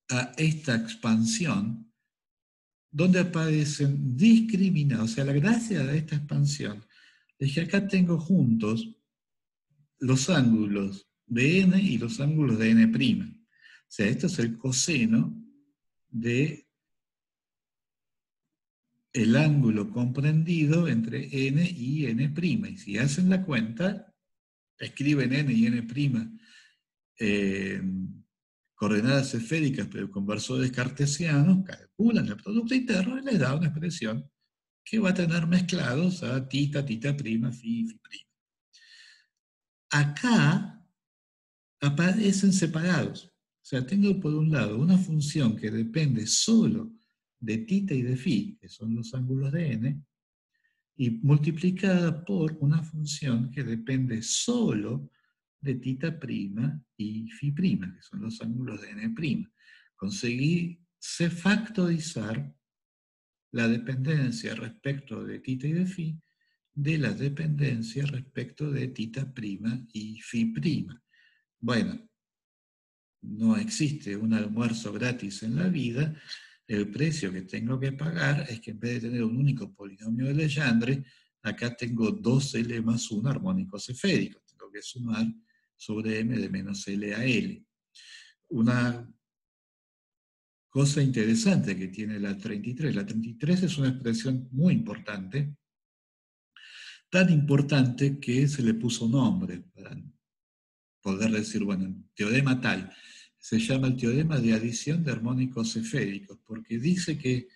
a esta expansión, donde aparecen discriminados. O sea, la gracia de esta expansión es que acá tengo juntos los ángulos de n y los ángulos de n'. O sea, esto es el coseno de el ángulo comprendido entre n y n'. Y si hacen la cuenta, escriben n y n' coordenadas esféricas pero con versores cartesianos, calculan el producto interno y les da una expresión que va a tener mezclados a θ, θ', φ'. Acá aparecen separados. O sea, tengo por un lado una función que depende solo de θ y de φ, que son los ángulos de n, y multiplicada por una función que depende solo de tita prima y phi prima, que son los ángulos de n'. Conseguí factorizar la dependencia respecto de tita y de phi de la dependencia respecto de tita prima y phi prima. Bueno, no existe un almuerzo gratis en la vida. El precio que tengo que pagar es que en vez de tener un único polinomio de Legendre, acá tengo dos L más 1 armónicos esféricos. Tengo que sumar sobre m de menos L a L. Una cosa interesante que tiene la 33. La 33 es una expresión muy importante, tan importante que se le puso nombre para poder decir, bueno, teorema tal. Se llama el teorema de adición de armónicos esféricos, porque dice que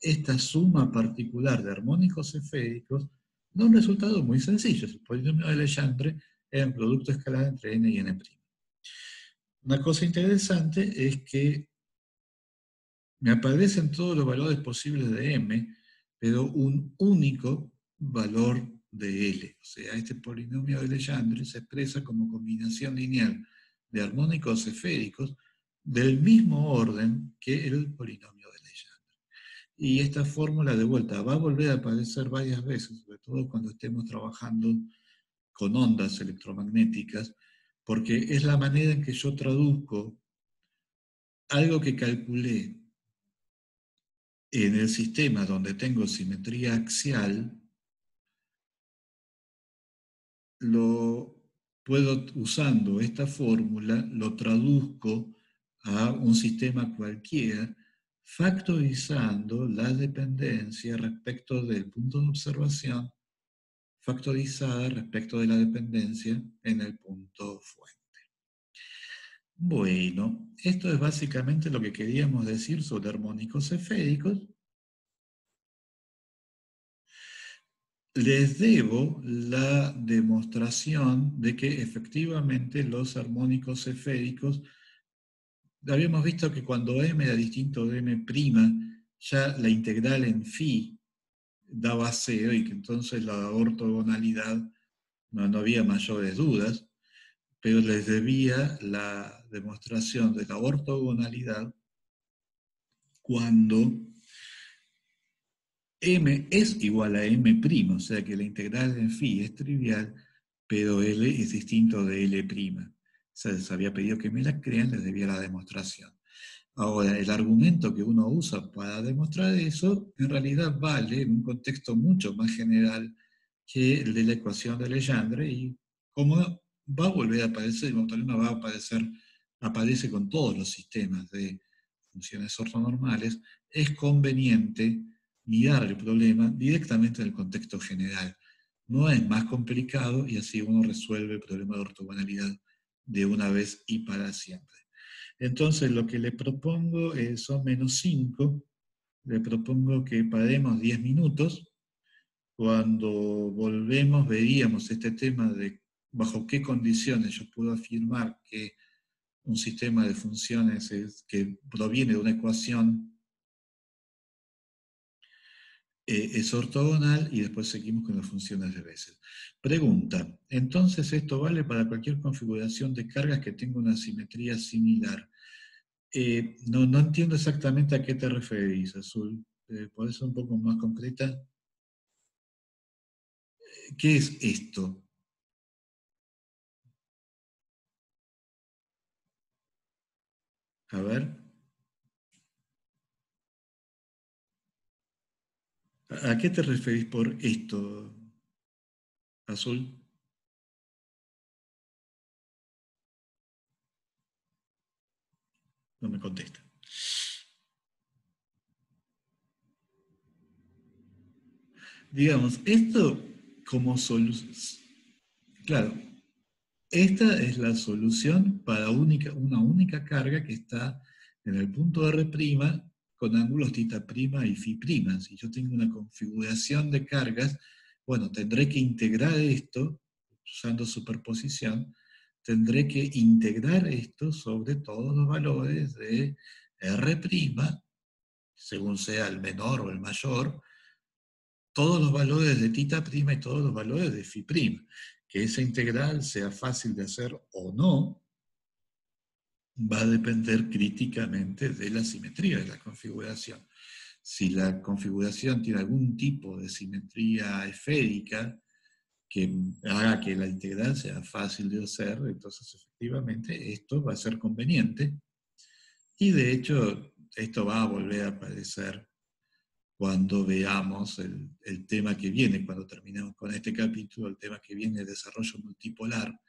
esta suma particular de armónicos esféricos da un resultado muy sencillo. El polinomio de Legendre es un producto escalar entre n y n'. Una cosa interesante es que me aparecen todos los valores posibles de m, pero un único valor de L. O sea, este polinomio de Legendre se expresa como combinación lineal de armónicos esféricos del mismo orden que el polinomio de Legendre. Y esta fórmula de vuelta va a volver a aparecer varias veces, sobre todo cuando estemos trabajando con ondas electromagnéticas, porque es la manera en que yo traduzco algo que calculé en el sistema donde tengo simetría axial, lo puedo, usando esta fórmula, lo traduzco a un sistema cualquiera, factorizando la dependencia respecto del punto de observación, factorizada respecto de la dependencia en el punto fuente. Bueno, esto es básicamente lo que queríamos decir sobre armónicos esféricos. Les debo la demostración de que efectivamente los armónicos esféricos, habíamos visto que cuando m era distinto de m', ya la integral en phi daba 0 y que entonces la ortogonalidad no había mayores dudas, pero les debía la demostración de la ortogonalidad cuando m es igual a m', o sea que la integral en phi es trivial, pero L es distinto de L'. Se les había pedido que me la crean, les debía la demostración. Ahora, el argumento que uno usa para demostrar eso, en realidad vale en un contexto mucho más general que el de la ecuación de Legendre, y como va a volver a aparecer, el teorema va a aparecer, aparece con todos los sistemas de funciones ortonormales, es conveniente mirar el problema directamente en el contexto general. No es más complicado y así uno resuelve el problema de ortogonalidad de una vez y para siempre. Entonces lo que le propongo son -5, le propongo que paremos 10 minutos, cuando volvemos veríamos este tema de bajo qué condiciones yo puedo afirmar que un sistema de funciones que proviene de una ecuación es ortogonal, y después seguimos con las funciones de Bessel. Pregunta, entonces esto vale para cualquier configuración de cargas que tenga una simetría similar. No entiendo exactamente a qué te referís, Azul. ¿Podés ser un poco más concreta? ¿Qué es esto? A ver. ¿A qué te referís por esto, Azul? No me contesta. Digamos, esto como solución. Claro, esta es la solución para una única carga que está en el punto R' con ángulos θ' y φ'. Si yo tengo una configuración de cargas, bueno, tendré que integrar esto, usando superposición, tendré que integrar esto sobre todos los valores de R', según sea el menor o el mayor, todos los valores de tita prima y todos los valores de phi prima. Que esa integral sea fácil de hacer o no, va a depender críticamente de la simetría de la configuración. Si la configuración tiene algún tipo de simetría esférica que haga que la integral sea fácil de hacer, entonces efectivamente esto va a ser conveniente. Y de hecho, esto va a volver a aparecer cuando veamos el tema que viene, cuando terminemos con este capítulo, el tema que viene, el desarrollo multipolar.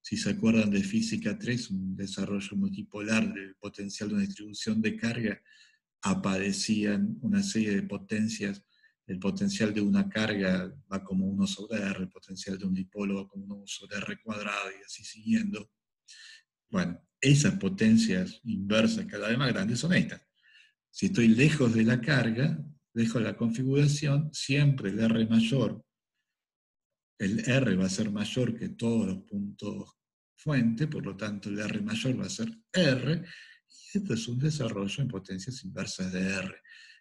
Si se acuerdan de Física 3, un desarrollo multipolar del potencial de una distribución de carga, aparecían una serie de potencias. El potencial de una carga va como 1 sobre R, el potencial de un dipolo va como 1 sobre R cuadrado, y así siguiendo. Bueno, esas potencias inversas cada vez más grandes son estas. Si estoy lejos de la carga, lejos de la configuración, siempre el R mayor, el R va a ser mayor que todos los puntos fuente, por lo tanto el R mayor va a ser R, y esto es un desarrollo en potencias inversas de R.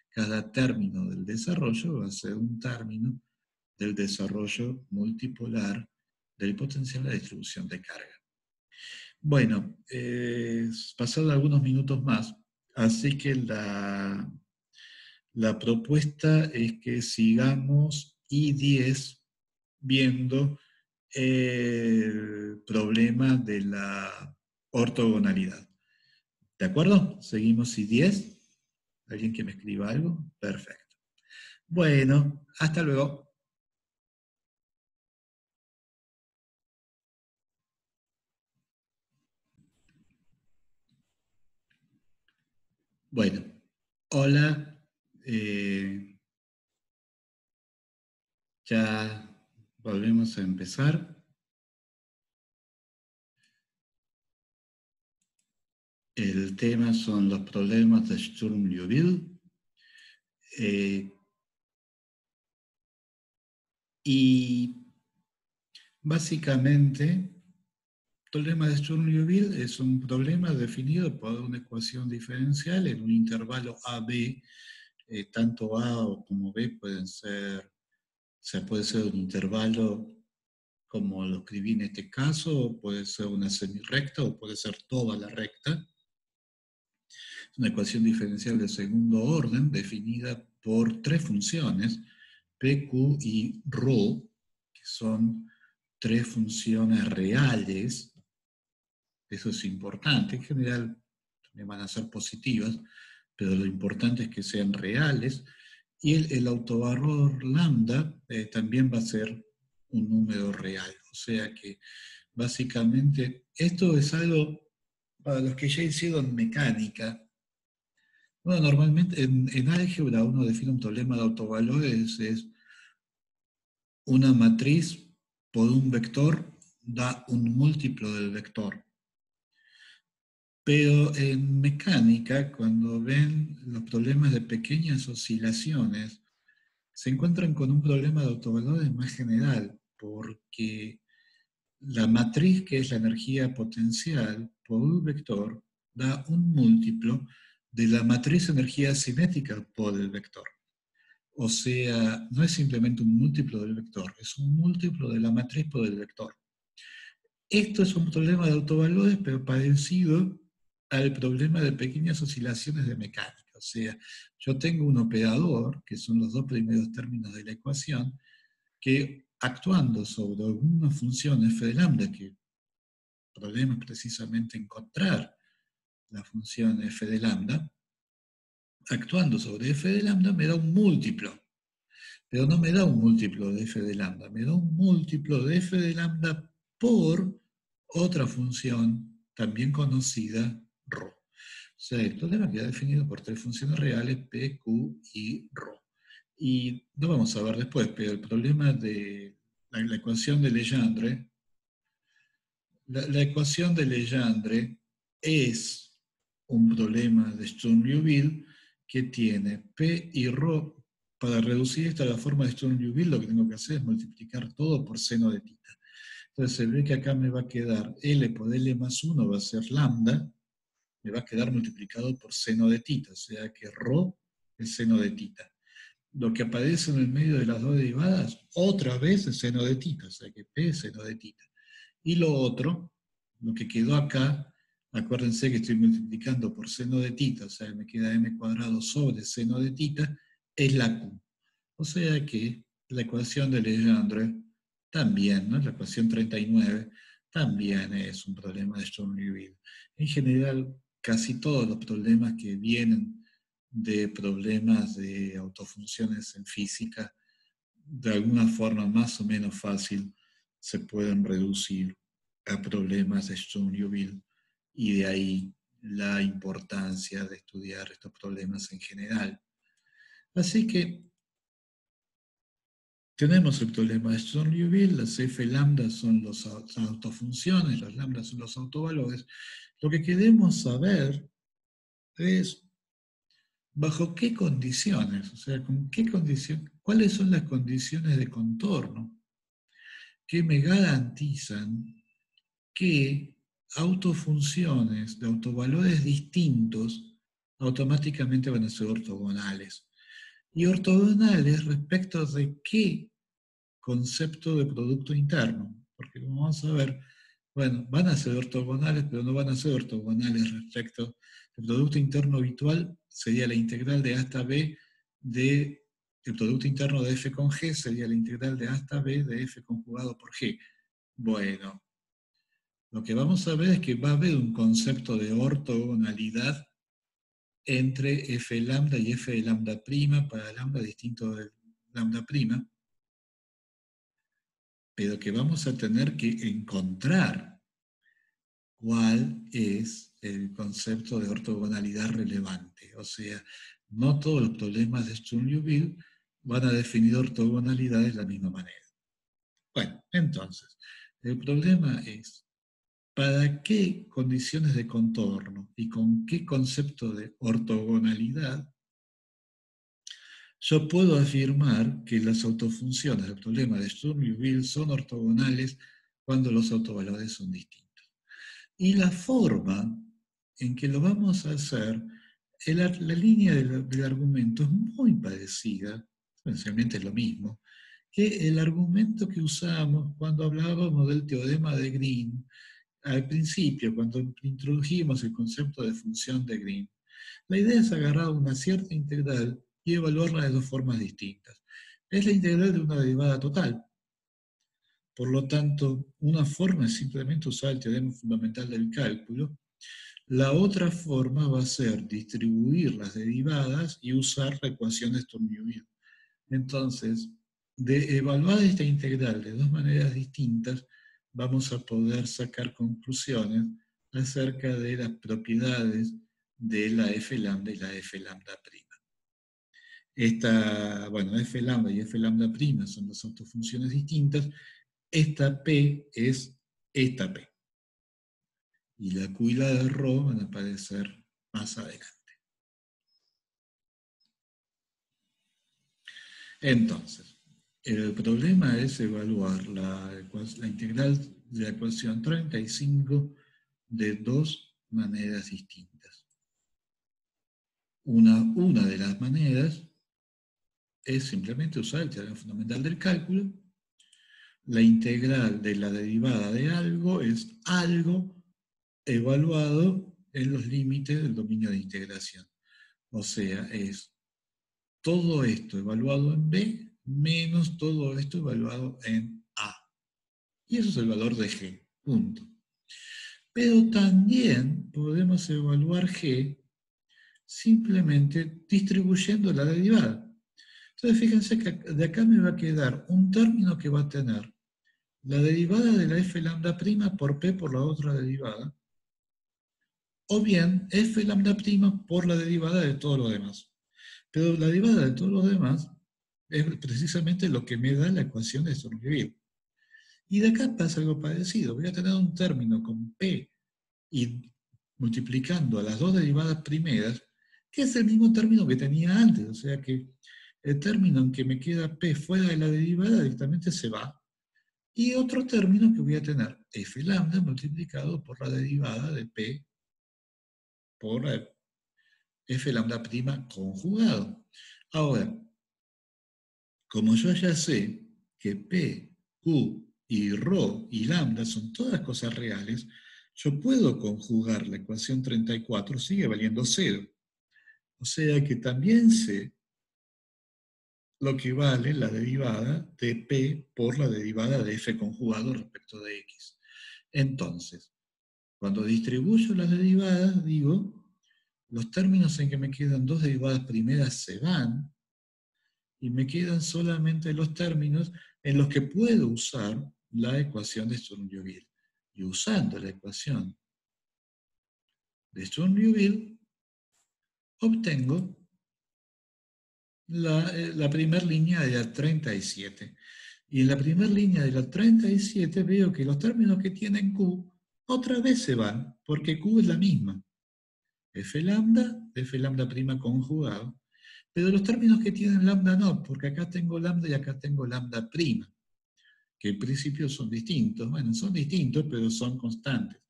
Cada término del desarrollo va a ser un término del desarrollo multipolar del potencial de distribución de carga. Bueno, pasaron algunos minutos más, así que la propuesta es que sigamos I10 viendo el problema de la ortogonalidad. ¿De acuerdo? Seguimos I10. ¿Alguien que me escriba algo? Perfecto. Bueno, hasta luego. Bueno, hola. Ya volvemos a empezar. El tema son los problemas de Sturm-Liouville. Y básicamente, el problema de Sturm-Liouville es un problema definido por una ecuación diferencial en un intervalo AB. Tanto A como B pueden ser, o sea, puede ser un intervalo como lo escribí en este caso, o puede ser una semirrecta, o puede ser toda la recta. Es una ecuación diferencial de segundo orden definida por tres funciones, P, Q y ρ, que son tres funciones reales. Eso es importante. En general también van a ser positivas, pero lo importante es que sean reales. Y el autovalor lambda también va a ser un número real. O sea que básicamente esto es algo para los que ya hicieron mecánica. Bueno, normalmente en álgebra uno define un problema de autovalores, es una matriz por un vector da un múltiplo del vector. Pero en mecánica, cuando ven los problemas de pequeñas oscilaciones, se encuentran con un problema de autovalores más general, porque la matriz, que es la energía potencial, por un vector, da un múltiplo de la matriz energía cinética por el vector. O sea, no es simplemente un múltiplo del vector, es un múltiplo de la matriz por el vector. Esto es un problema de autovalores, pero parecido al problema de pequeñas oscilaciones de mecánica. O sea, yo tengo un operador, que son los dos primeros términos de la ecuación, que actuando sobre alguna función f de lambda, que el problema es precisamente encontrar la función f de lambda, actuando sobre f de lambda me da un múltiplo. Pero no me da un múltiplo de f de lambda, me da un múltiplo de f de lambda por otra función también conocida, ρ. O sea, el problema queda definido por tres funciones reales, p, q y ρ. Y lo vamos a ver después, pero el problema de la ecuación de Legendre, la ecuación de Legendre es un problema de Sturm-Liouville que tiene p y ρ. Para reducir esto a la forma de Sturm-Liouville, lo que tengo que hacer es multiplicar todo por seno de tita. Entonces se ve que acá me va a quedar L por L más 1 va a ser lambda, me va a quedar multiplicado por seno de tita, o sea que ρ es seno de tita. lo que aparece en el medio de las dos derivadas, otra vez es seno de tita, o sea que P es seno de tita. Y lo otro, lo que quedó acá, acuérdense que estoy multiplicando por seno de tita, o sea, me queda m cuadrado sobre seno de tita, es la Q. O sea que la ecuación de Legendre también, ¿no? La ecuación 39 también es un problema de Sturm-Liouville. En general, casi todos los problemas que vienen de problemas de autofunciones en física, de alguna forma más o menos fácil, se pueden reducir a problemas de Sturm-Liouville, y de ahí la importancia de estudiar estos problemas en general. Así que tenemos el problema de Sturm-Liouville, las f lambda son las autofunciones, las lambda son los autovalores. Lo que queremos saber es bajo qué condiciones, o sea, con qué condiciones, cuáles son las condiciones de contorno que me garantizan que autofunciones de autovalores distintos automáticamente van a ser ortogonales. Y ortogonales respecto de qué concepto de producto interno, porque como vamos a ver, bueno, van a ser ortogonales, pero no van a ser ortogonales respecto al producto interno habitual, sería la integral de A hasta B de el producto interno de f con g, sería la integral de A hasta B de f conjugado por g. Bueno, lo que vamos a ver es que va a haber un concepto de ortogonalidad entre f lambda y f de lambda prima para lambda distinto de lambda prima, pero que vamos a tener que encontrar cuál es el concepto de ortogonalidad relevante. O sea, no todos los problemas de Sturm-Liouville van a definir ortogonalidad de la misma manera. Bueno, entonces, el problema es, ¿para qué condiciones de contorno y con qué concepto de ortogonalidad yo puedo afirmar que las autofunciones del problema de Sturm-Liouville son ortogonales cuando los autovalores son distintos? Y la forma en que lo vamos a hacer, la línea del argumento es muy parecida, esencialmente es lo mismo, que el argumento que usamos cuando hablábamos del teorema de Green al principio, cuando introdujimos el concepto de función de Green. La idea es agarrar una cierta integral y evaluarla de dos formas distintas. Es la integral de una derivada total. Por lo tanto, una forma es simplemente usar el teorema fundamental del cálculo. La otra forma va a ser distribuir las derivadas y usar la ecuación de Sturm-Liouville. Entonces, de evaluar esta integral de dos maneras distintas, vamos a poder sacar conclusiones acerca de las propiedades de la f lambda y la f lambda prima. Bueno, f lambda y f lambda prima son dos autofunciones distintas. Esta p es esta p. Y la Q y la de Rho van a aparecer más adelante. Entonces, el problema es evaluar la integral de la ecuación 35 de dos maneras distintas. Una de las maneras es simplemente usar el teorema fundamental del cálculo. La integral de la derivada de algo es algo evaluado en los límites del dominio de integración. O sea, es todo esto evaluado en B menos todo esto evaluado en A. Y eso es el valor de G, punto. Pero también podemos evaluar G simplemente distribuyendo la derivada. Entonces fíjense que de acá me va a quedar un término que va a tener la derivada de la f lambda prima por P por la otra derivada, o bien f lambda prima por la derivada de todo lo demás. Pero la derivada de todos los demás es precisamente lo que me da la ecuación de Sturm-Liouville. Y de acá pasa algo parecido. Voy a tener un término con P y multiplicando a las dos derivadas primeras, que es el mismo término que tenía antes. O sea que el término en que me queda P fuera de la derivada directamente se va. Y otro término que voy a tener, f lambda multiplicado por la derivada de P por f lambda prima conjugado. Ahora, Como yo ya sé que P, Q y ρ y lambda son todas cosas reales, yo puedo conjugar la ecuación 34, sigue valiendo 0. O sea que también sé lo que vale la derivada de P por la derivada de F conjugado respecto de X. Entonces, cuando distribuyo las derivadas, digo, los términos en que me quedan dos derivadas primeras se van, y me quedan solamente los términos en los que puedo usar la ecuación de Sturm-Liouville. Y usando la ecuación de Sturm-Liouville, obtengo la primera línea de la 37. Y en la primera línea de la 37 veo que los términos que tienen Q otra vez se van, porque Q es la misma. F lambda prima conjugado. Pero los términos que tienen lambda no, porque acá tengo lambda y acá tengo lambda prima, que en principio son distintos. Bueno, son distintos, pero son constantes.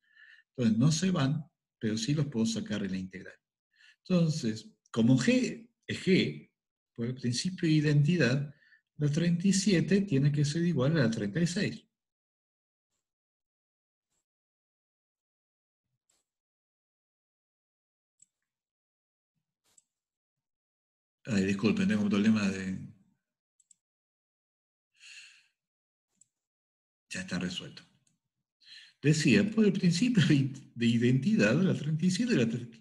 Entonces no se van, pero sí los puedo sacar en la integral. Entonces, como G es G, por el principio de identidad, la 37 tiene que ser igual a la 36. Ay, disculpen, tengo un problema de... Ya está resuelto. Decía, por el principio de identidad, la 37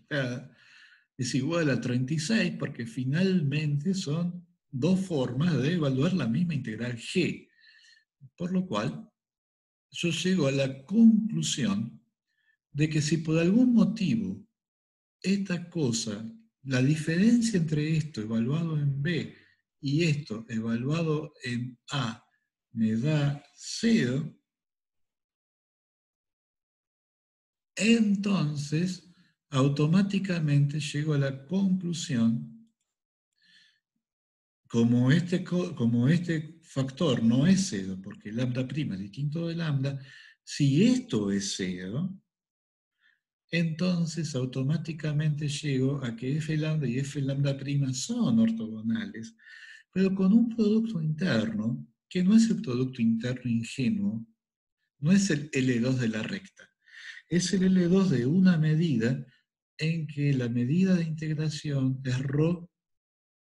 es igual a 36 porque finalmente son dos formas de evaluar la misma integral G. Por lo cual, yo llego a la conclusión de que si por algún motivo esta cosa, la diferencia entre esto evaluado en B y esto evaluado en A me da 0, entonces automáticamente llego a la conclusión, como este factor no es 0, porque lambda prima es distinto de lambda, si esto es 0, entonces automáticamente llego a que f lambda y f lambda prima son ortogonales, pero con un producto interno que no es el producto interno ingenuo, no es el L2 de la recta, es el L2 de una medida en que la medida de integración es ρ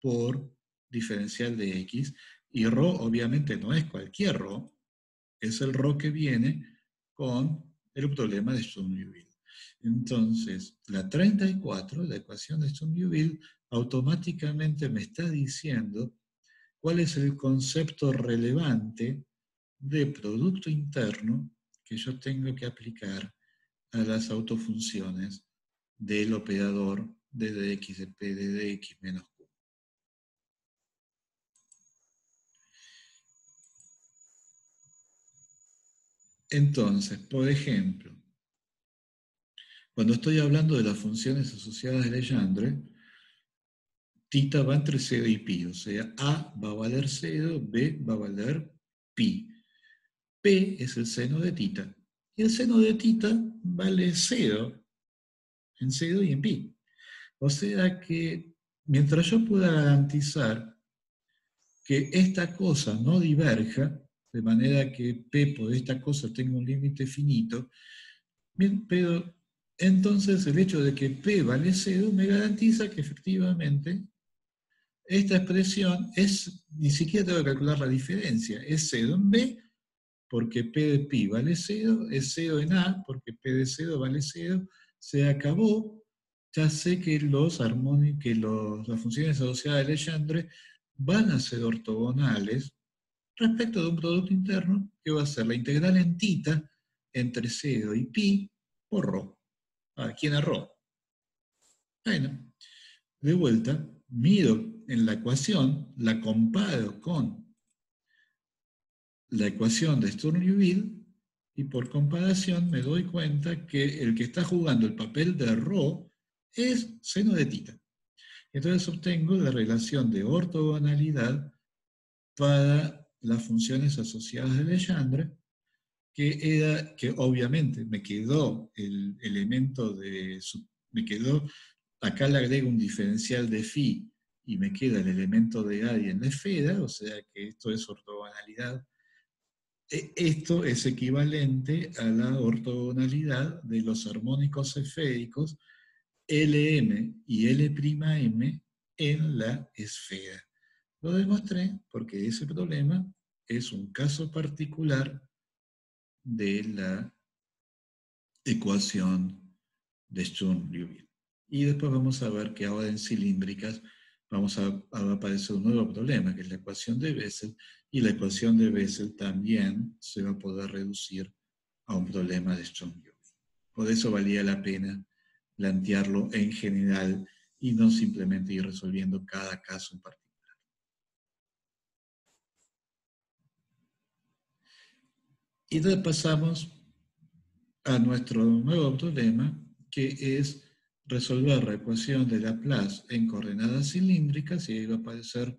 por diferencial de x, y ρ obviamente no es cualquier ρ, es el ρ que viene con el problema de Sturm-Liouville. Entonces, la 34, la ecuación de Sturm-Liouville, automáticamente me está diciendo cuál es el concepto relevante de producto interno que yo tengo que aplicar a las autofunciones del operador de dx de p de dx menos q. Entonces, por ejemplo, cuando estoy hablando de las funciones asociadas de Legendre, θ va entre 0 y pi, o sea, A va a valer 0, B va a valer pi. P es el seno de θ. Y el seno de θ vale 0, en 0 y en pi. O sea que mientras yo pueda garantizar que esta cosa no diverja, de manera que P por esta cosa tenga un límite finito, bien, pero entonces el hecho de que P vale 0 me garantiza que efectivamente esta expresión es, ni siquiera tengo que calcular la diferencia, es 0 en B, porque P de pi vale 0, es 0 en A, porque P de 0 vale 0, se acabó, ya sé que las funciones asociadas de Legendre van a ser ortogonales respecto de un producto interno que va a ser la integral en θ entre 0 y pi por ρ. ¿Quién es ρ? Bueno, de vuelta, miro en la ecuación, la comparo con la ecuación de Sturm-Liouville y por comparación me doy cuenta que el que está jugando el papel de ρ es seno de θ. Entonces obtengo la relación de ortogonalidad para las funciones asociadas de Legendre, que obviamente me quedó el elemento me quedó, acá le agrego un diferencial de phi y me queda el elemento de Adi en la esfera, o sea que esto es ortogonalidad. Esto es equivalente a la ortogonalidad de los armónicos esféricos Lm y L'M en la esfera. Lo demostré porque ese problema es un caso particular de la ecuación de Sturm-Liouville. Y después vamos a ver que ahora en cilíndricas va a aparecer un nuevo problema, que es la ecuación de Bessel, y la ecuación de Bessel también se va a poder reducir a un problema de Sturm-Liouville. Por eso valía la pena plantearlo en general y no simplemente ir resolviendo cada caso en particular. Y entonces pasamos a nuestro nuevo problema, que es resolver la ecuación de Laplace en coordenadas cilíndricas, y ahí va a aparecer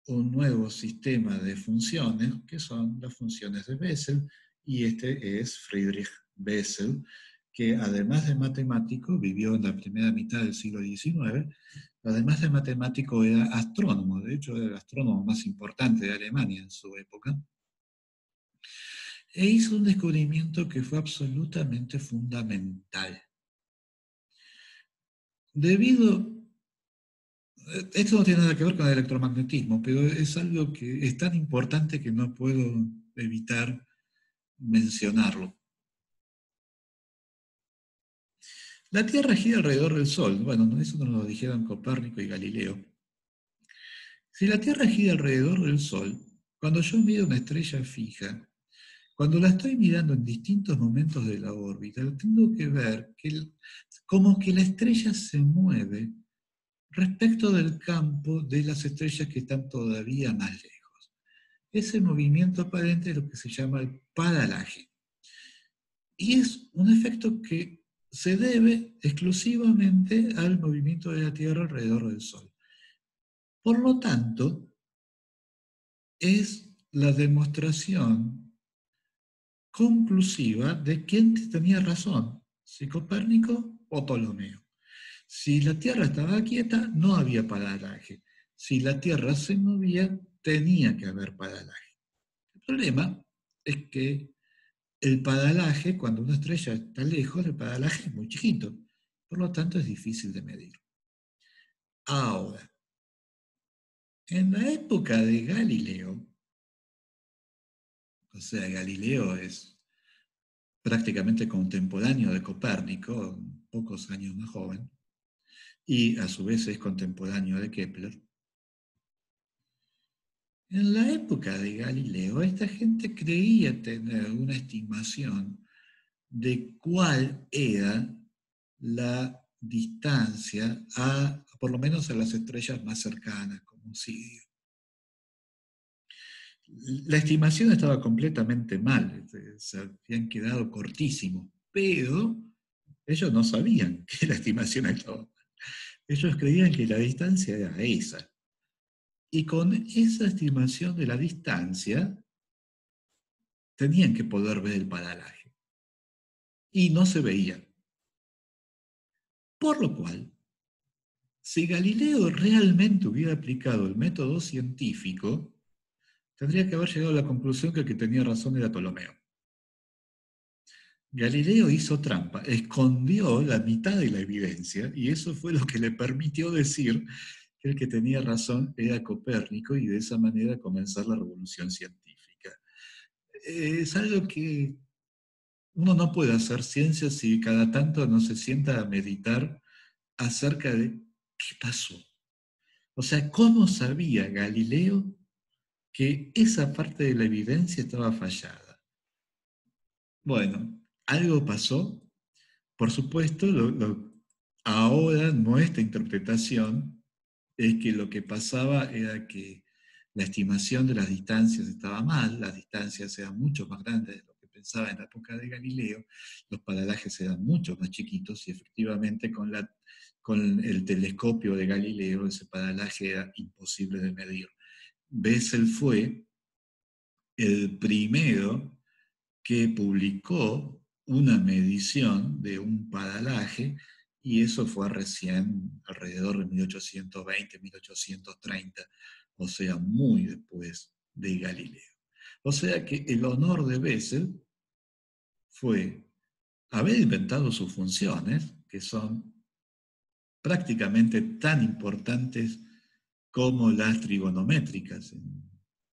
un nuevo sistema de funciones, que son las funciones de Bessel, y este es Friedrich Bessel, que además de matemático, vivió en la primera mitad del siglo XIX, además de matemático era astrónomo, de hecho era el astrónomo más importante de Alemania en su época, e hizo un descubrimiento que fue absolutamente fundamental. Esto no tiene nada que ver con el electromagnetismo, pero es algo que es tan importante que no puedo evitar mencionarlo. La Tierra gira alrededor del Sol. Bueno, eso nos lo dijeron Copérnico y Galileo. Si la Tierra gira alrededor del Sol, cuando yo miro una estrella fija, cuando la estoy mirando en distintos momentos de la órbita, tengo que ver como que la estrella se mueve respecto del campo de las estrellas que están todavía más lejos. Ese movimiento aparente es lo que se llama el paralaje. Y es un efecto que se debe exclusivamente al movimiento de la Tierra alrededor del Sol. Por lo tanto, es la demostración conclusiva de quién tenía razón, si Copérnico o Ptolomeo. Si la Tierra estaba quieta, no había paralaje. Si la Tierra se movía, tenía que haber paralaje. El problema es que el paralaje, cuando una estrella está lejos, el paralaje es muy chiquito. Por lo tanto, es difícil de medir. Ahora, en la época de Galileo, o sea, Galileo es prácticamente contemporáneo de Copérnico, pocos años más joven, y a su vez es contemporáneo de Kepler. En la época de Galileo, esta gente creía tener una estimación de cuál era la distancia por lo menos a las estrellas más cercanas, como Sirio. La estimación estaba completamente mal, se habían quedado cortísimos, pero ellos no sabían que la estimación estaba mal. Ellos creían que la distancia era esa. Y con esa estimación de la distancia, tenían que poder ver el paralaje. Y no se veía. Por lo cual, si Galileo realmente hubiera aplicado el método científico, tendría que haber llegado a la conclusión que el que tenía razón era Ptolomeo. Galileo hizo trampa, escondió la mitad de la evidencia y eso fue lo que le permitió decir que el que tenía razón era Copérnico y de esa manera comenzar la revolución científica. Es algo que uno no puede hacer ciencia si cada tanto no se sienta a meditar acerca de qué pasó. O sea, ¿cómo sabía Galileo que esa parte de la evidencia estaba fallada? Bueno, algo pasó. Por supuesto, ahora nuestra interpretación es que lo que pasaba era que la estimación de las distancias estaba mal, las distancias eran mucho más grandes de lo que pensaba en la época de Galileo, los paralajes eran mucho más chiquitos y efectivamente con el telescopio de Galileo ese paralaje era imposible de medir. Bessel fue el primero que publicó una medición de un paralaje y eso fue recién alrededor de 1820, 1830, o sea, muy después de Galileo. O sea que el honor de Bessel fue haber inventado sus funciones, que son prácticamente tan importantes como las trigonométricas en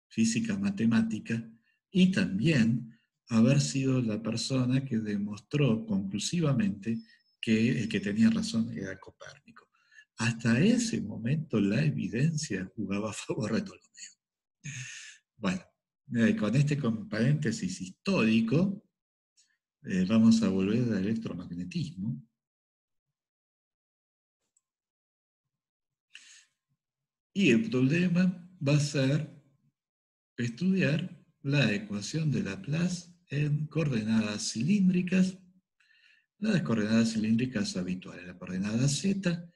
física matemática, y también haber sido la persona que demostró conclusivamente que el que tenía razón era Copérnico. Hasta ese momento la evidencia jugaba a favor de Ptolomeo. Bueno, con este paréntesis histórico, vamos a volver al electromagnetismo. Y el problema va a ser estudiar la ecuación de Laplace en coordenadas cilíndricas, las coordenadas cilíndricas habituales, la coordenada z,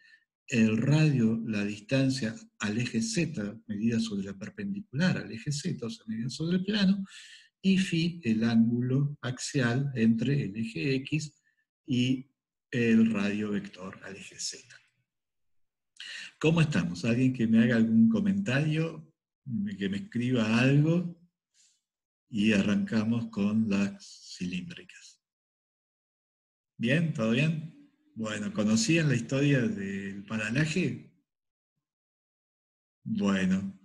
el radio, la distancia al eje z medida sobre la perpendicular al eje z, o sea, medida sobre el plano, y phi, el ángulo axial entre el eje x y el radio vector al eje z. ¿Cómo estamos? ¿Alguien que me haga algún comentario? ¿Que me escriba algo? Y arrancamos con las cilíndricas. ¿Bien? ¿Todo bien? Bueno, ¿conocían la historia del paralaje? Bueno,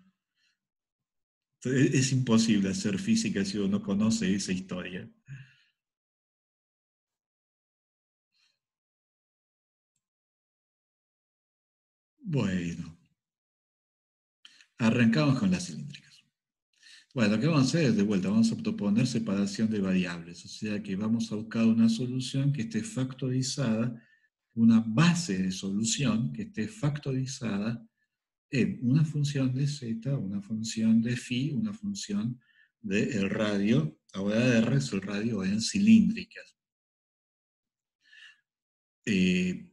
es imposible hacer física si uno no conoce esa historia. Bueno, arrancamos con las cilíndricas. Bueno, lo que vamos a hacer es de vuelta, vamos a proponer separación de variables, o sea que vamos a buscar una solución que esté factorizada, una base de solución que esté factorizada en una función de z, una función de phi, una función del radio, ahora R es el radio en cilíndricas. El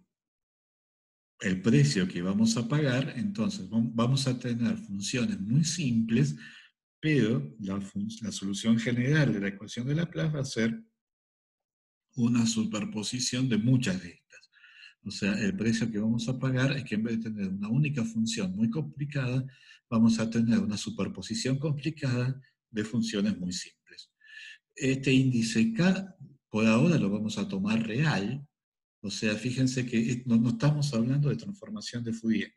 precio que vamos a pagar, entonces vamos a tener funciones muy simples, pero la solución general de la ecuación de Laplace va a ser una superposición de muchas de estas. O sea, el precio que vamos a pagar es que en vez de tener una única función muy complicada, vamos a tener una superposición complicada de funciones muy simples. Este índice K, por ahora lo vamos a tomar real, o sea, fíjense que no estamos hablando de transformación de Fourier.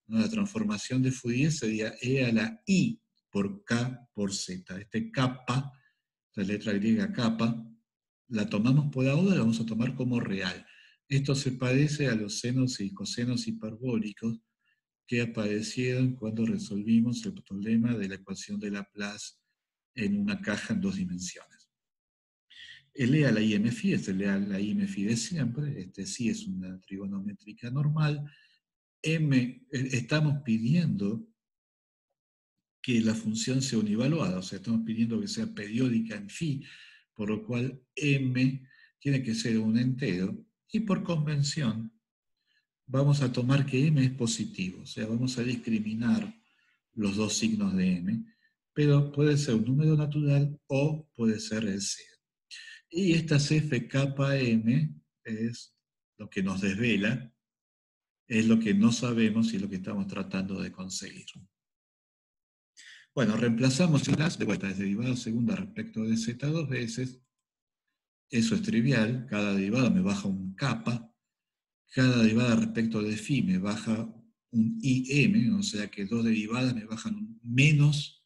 ¿No? La transformación de Fourier sería E a la I por K por Z. Este kappa, la letra griega kappa, la tomamos por ahora, la vamos a tomar como real. Esto se parece a los senos y cosenos hiperbólicos que aparecieron cuando resolvimos el problema de la ecuación de Laplace en una caja en dos dimensiones. El E a la IMFI es el E a la IMFI de siempre, este sí es una trigonométrica normal. Estamos pidiendo que la función sea univaluada, o sea, estamos pidiendo que sea periódica en phi, por lo cual m tiene que ser un entero, y por convención vamos a tomar que m es positivo, o sea, vamos a discriminar los dos signos de m, pero puede ser un número natural o puede ser el cero. Y esta cf kappa m es lo que nos desvela, es lo que no sabemos y es lo que estamos tratando de conseguir. Bueno, reemplazamos las de vuelta, es derivada segunda respecto de z dos veces. Eso es trivial, cada derivada me baja un kappa, cada derivada respecto de phi me baja un im, o sea que dos derivadas me bajan un menos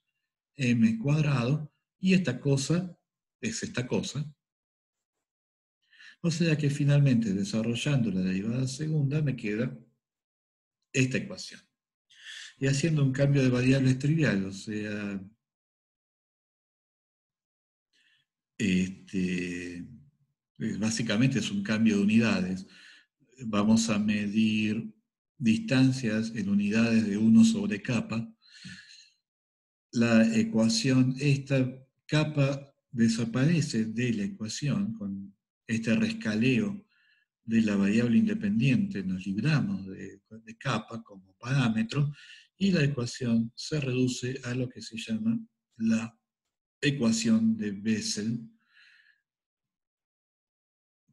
m cuadrado, y esta cosa es esta cosa. O sea que finalmente, desarrollando la derivada segunda, me queda esta ecuación. Y haciendo un cambio de variables trivial, o sea, básicamente es un cambio de unidades. Vamos a medir distancias en unidades de 1 sobre kappa. La ecuación, esta kappa desaparece de la ecuación con este rescaleo de la variable independiente, nos libramos de kappa como parámetro, y la ecuación se reduce a lo que se llama la ecuación de Bessel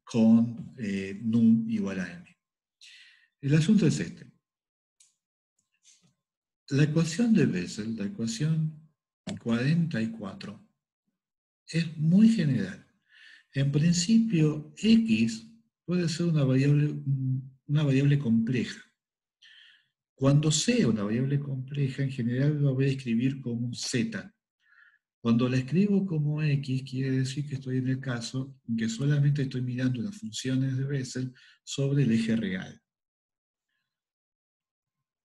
con nu igual a m. El asunto es este. La ecuación de Bessel, la ecuación 44, es muy general. En principio, X puede ser una variable compleja. Cuando sea una variable compleja, en general la voy a escribir como Z. Cuando la escribo como X, quiere decir que estoy en el caso en que solamente estoy mirando las funciones de Bessel sobre el eje real.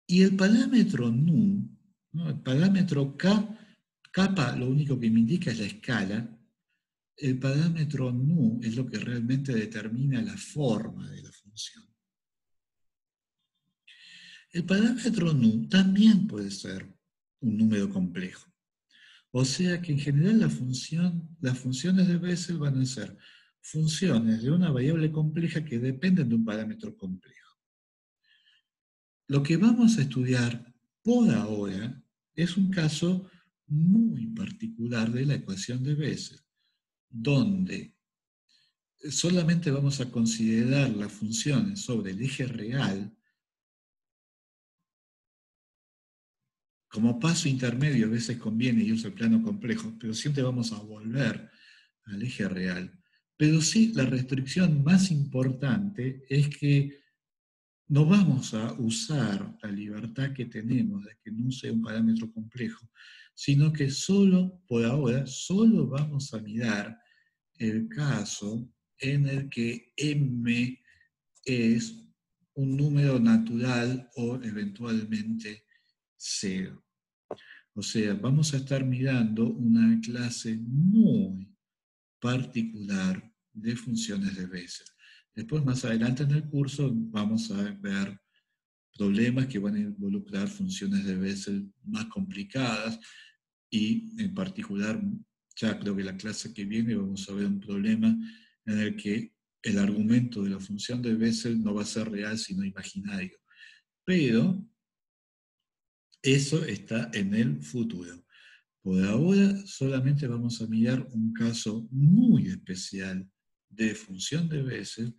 Y el parámetro nu, ¿no? El parámetro kappa lo único que me indica es la escala. El parámetro nu es lo que realmente determina la forma de la función. El parámetro nu también puede ser un número complejo. O sea que en general las funciones de Bessel van a ser funciones de una variable compleja que dependen de un parámetro complejo. Lo que vamos a estudiar por ahora es un caso muy particular de la ecuación de Bessel, donde solamente vamos a considerar las funciones sobre el eje real. Como paso intermedio a veces conviene y usa el plano complejo, pero siempre vamos a volver al eje real. Pero sí, la restricción más importante es que no vamos a usar la libertad que tenemos de que no sea un parámetro complejo, sino que solo, por ahora, solo vamos a mirar el caso en el que m es un número natural o eventualmente cero. O sea, vamos a estar mirando una clase muy particular de funciones de Bessel. Después, más adelante en el curso, vamos a ver problemas que van a involucrar funciones de Bessel más complicadas y, en particular, ya creo que la clase que viene vamos a ver un problema en el que el argumento de la función de Bessel no va a ser real, sino imaginario. Pero eso está en el futuro. Por ahora solamente vamos a mirar un caso muy especial de función de Bessel,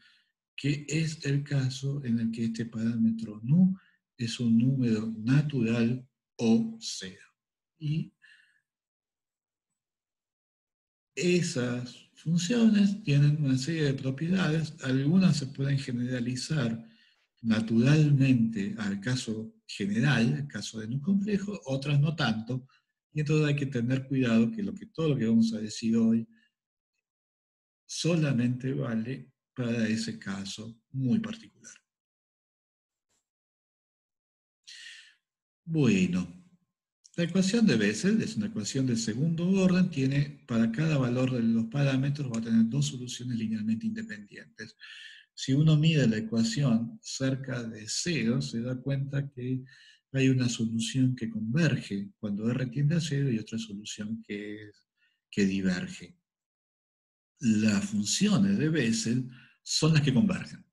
que es el caso en el que este parámetro nu es un número natural o cero. Y esas funciones tienen una serie de propiedades, algunas se pueden generalizar naturalmente al caso general, el caso de nu complejo, otras no tanto, y entonces hay que tener cuidado que todo lo que vamos a decir hoy solamente vale para ese caso muy particular. Bueno, la ecuación de Bessel es una ecuación de segundo orden, para cada valor de los parámetros va a tener dos soluciones linealmente independientes. Si uno mide la ecuación cerca de cero, se da cuenta que hay una solución que converge cuando R tiende a cero y otra solución que diverge. Las funciones de Bessel son las que convergen.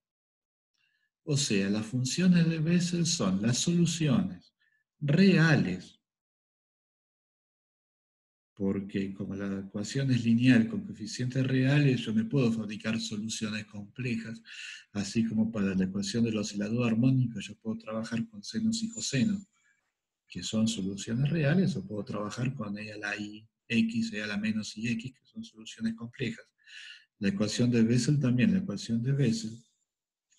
O sea, las funciones de Bessel son las soluciones reales, porque como la ecuación es lineal con coeficientes reales, yo me puedo fabricar soluciones complejas, así como para la ecuación del oscilador armónico yo puedo trabajar con senos y cosenos, que son soluciones reales, o puedo trabajar con e a la i x, e a la menos i x, que son soluciones complejas. La ecuación de Bessel también, la ecuación de Bessel,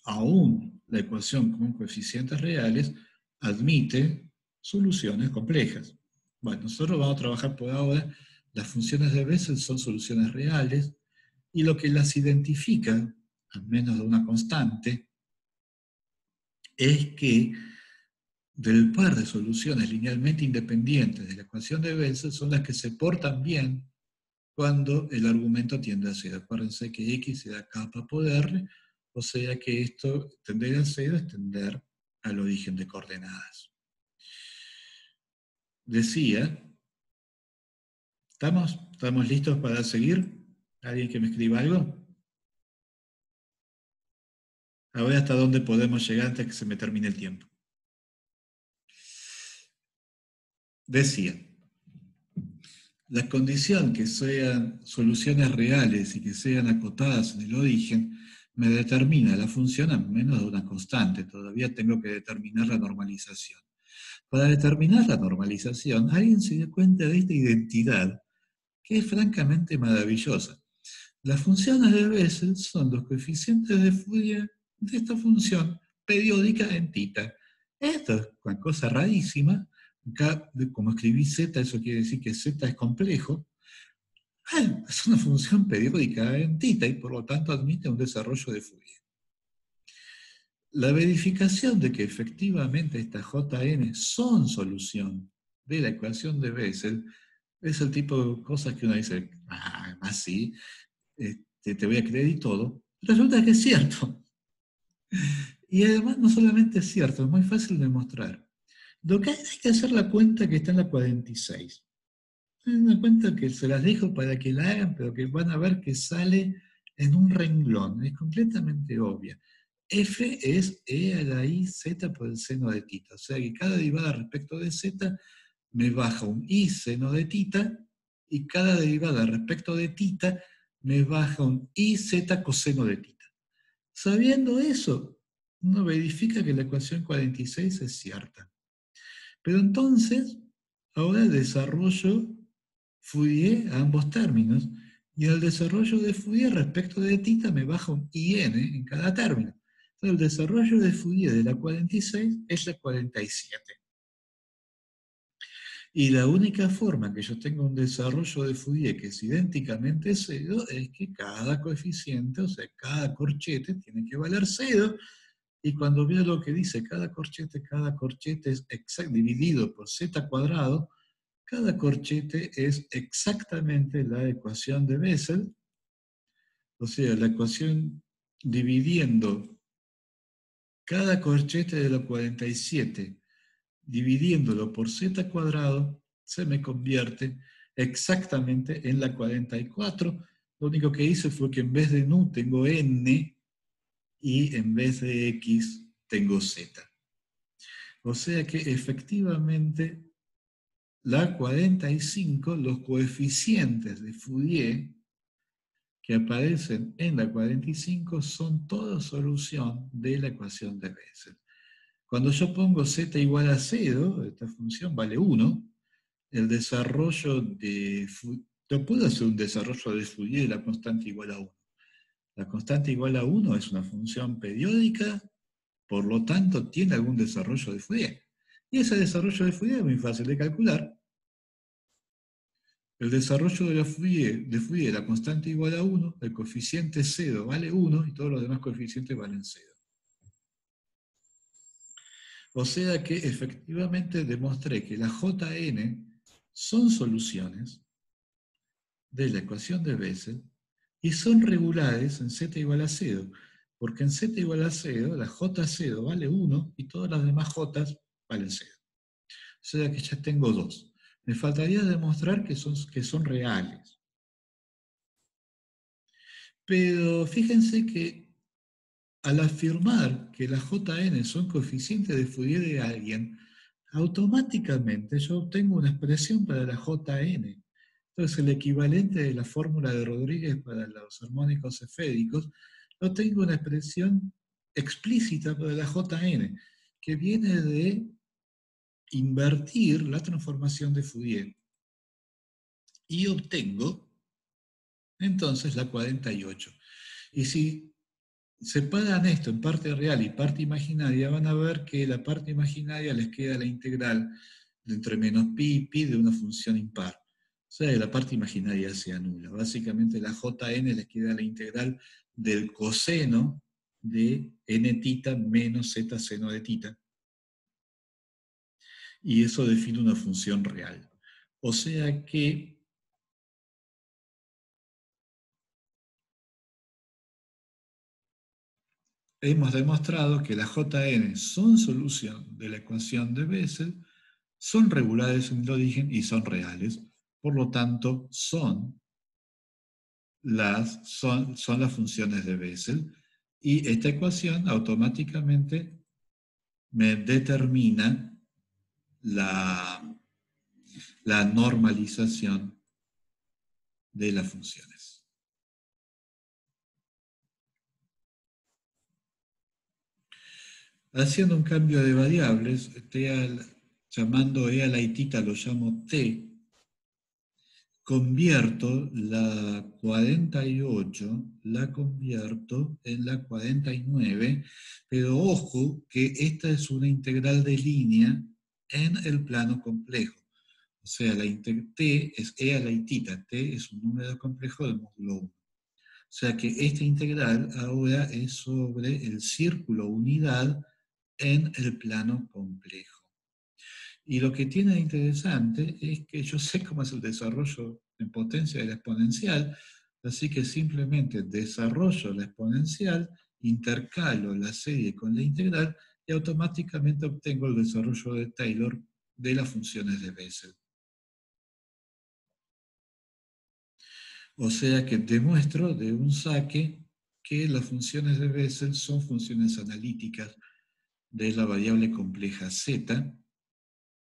aún la ecuación con coeficientes reales, admite soluciones complejas. Bueno, nosotros vamos a trabajar por ahora, las funciones de Bessel son soluciones reales, y lo que las identifica, al menos de una constante, es que del par de soluciones linealmente independientes de la ecuación de Bessel son las que se portan bien cuando el argumento tiende a cero. Acuérdense que X se da kappa por R, o sea que esto, tender a cero, es tender al origen de coordenadas. Decía, ¿estamos listos para seguir? ¿Alguien que me escriba algo? A ver hasta dónde podemos llegar antes que se me termine el tiempo. Decía, la condición que sean soluciones reales y que sean acotadas en el origen me determina la función a menos de una constante. Todavía tengo que determinar la normalización. Para determinar la normalización, alguien se dio cuenta de esta identidad que es francamente maravillosa. Las funciones de Bessel son los coeficientes de Fourier de esta función periódica en θ. Esto es una cosa rarísima. Acá, como escribí z, eso quiere decir que z es complejo. Es una función periódica en θ y por lo tanto admite un desarrollo de Fourier. La verificación de que efectivamente estas Jn son solución de la ecuación de Bessel es el tipo de cosas que uno dice, además sí, te voy a creer y todo. Resulta que es cierto. Y además no solamente es cierto, es muy fácil de mostrar. Lo que hay que hacer la cuenta que está en la 46. Es una cuenta que se las dejo para que la hagan, pero que van a ver que sale en un renglón. Es completamente obvia. F es E a la I z por el seno de θ. O sea que cada derivada respecto de z me baja un I seno de θ y cada derivada respecto de θ me baja un I z coseno de θ. Sabiendo eso, uno verifica que la ecuación 46 es cierta. Pero entonces, ahora desarrollo Fourier a ambos términos, y en el desarrollo de Fourier respecto de θ me baja un IN en cada término. Entonces, el desarrollo de Fourier de la 46 es la 47. Y la única forma que yo tenga un desarrollo de Fourier que es idénticamente cero es que cada coeficiente, o sea, cada corchete tiene que valer cero. Y cuando veo lo que dice cada corchete es dividido por z cuadrado, cada corchete es exactamente la ecuación de Bessel, o sea, la ecuación dividiendo cada corchete de la 47, dividiéndolo por z cuadrado, se me convierte exactamente en la 44. Lo único que hice fue que en vez de nu tengo n y en vez de x tengo z. O sea que efectivamente la 45, los coeficientes de Fourier que aparecen en la 45 son toda solución de la ecuación de Bessel. Cuando yo pongo z igual a 0, esta función vale 1, el desarrollo de Fourier, yo puedo hacer un desarrollo de Fourier de la constante igual a 1. La constante igual a 1 es una función periódica, por lo tanto tiene algún desarrollo de Fourier. Y ese desarrollo de Fourier es muy fácil de calcular. El desarrollo de Fourier, la constante igual a 1, el coeficiente 0 vale 1 y todos los demás coeficientes valen 0. O sea que efectivamente demostré que las Jn son soluciones de la ecuación de Bessel y son regulares en z igual a 0, porque en z igual a 0 la J0 vale 1 y todas las demás J valen 0. O sea que ya tengo dos. Me faltaría demostrar que son reales. Pero fíjense que al afirmar que las Jn son coeficientes de Fourier de alguien, automáticamente yo obtengo una expresión para la Jn. Entonces el equivalente de la fórmula de Rodríguez para los armónicos esféricos, yo tengo una expresión explícita para la Jn, que viene de invertir la transformación de Fourier. Y obtengo entonces la 48. Y si separan esto en parte real y parte imaginaria, van a ver que la parte imaginaria les queda la integral de entre menos pi y pi de una función impar. O sea, la parte imaginaria se anula. Básicamente la Jn les queda la integral del coseno de n θ menos z seno de θ. Y eso define una función real. O sea que hemos demostrado que las Jn son solución de la ecuación de Bessel, son regulares en el origen y son reales. Por lo tanto, son las funciones de Bessel. Y esta ecuación automáticamente me determina la normalización de las funciones. Haciendo un cambio de variables, llamando e a la itita lo llamo t, convierto la 48, la convierto en la 49, pero ojo que esta es una integral de línea en el plano complejo. O sea, t es e a la itita, t es un número complejo de módulo 1. O sea que esta integral ahora es sobre el círculo unidad en el plano complejo. Y lo que tiene de interesante es que yo sé cómo es el desarrollo en potencia de la exponencial, así que simplemente desarrollo la exponencial, intercalo la serie con la integral y automáticamente obtengo el desarrollo de Taylor de las funciones de Bessel. O sea que demuestro de un saque que las funciones de Bessel son funciones analíticas de la variable compleja z,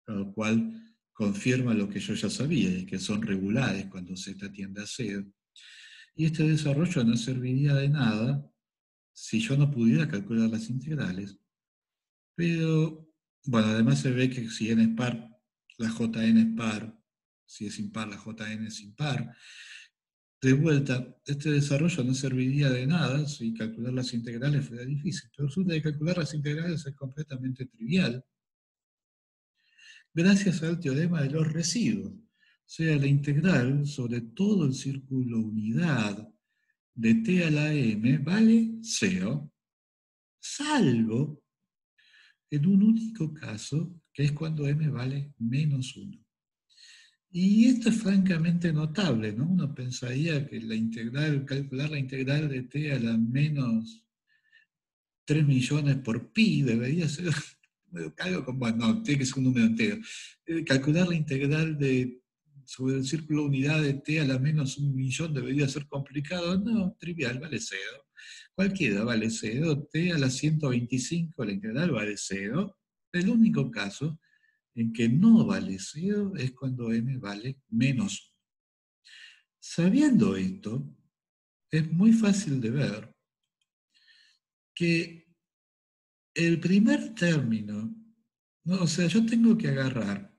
lo cual confirma lo que yo ya sabía, y que son regulares cuando z tiende a 0. Y este desarrollo no serviría de nada si yo no pudiera calcular las integrales. Pero, bueno, además se ve que si n es par, la jn es par, si es impar, la jn es impar. De vuelta, este desarrollo no serviría de nada si calcular las integrales fuera difícil. Pero resulta que calcular las integrales es completamente trivial, gracias al teorema de los residuos. O sea, la integral sobre todo el círculo unidad de t a la m vale 0, salvo en un único caso, que es cuando m vale menos 1. Y esto es francamente notable, ¿no? Uno pensaría que la integral, calcular la integral de t a la menos 3 millones por pi debería ser algo como, bueno, no, tiene que ser un número entero. Calcular la integral sobre el círculo unidad de t a la menos 1.000.000 debería ser complicado. No, trivial, vale 0. Cualquiera vale 0. T a la 125, la integral vale 0. El único caso en que no vale 0 es cuando m vale menos 1. Sabiendo esto, es muy fácil de ver que el primer término, ¿no? O sea, yo tengo que agarrar,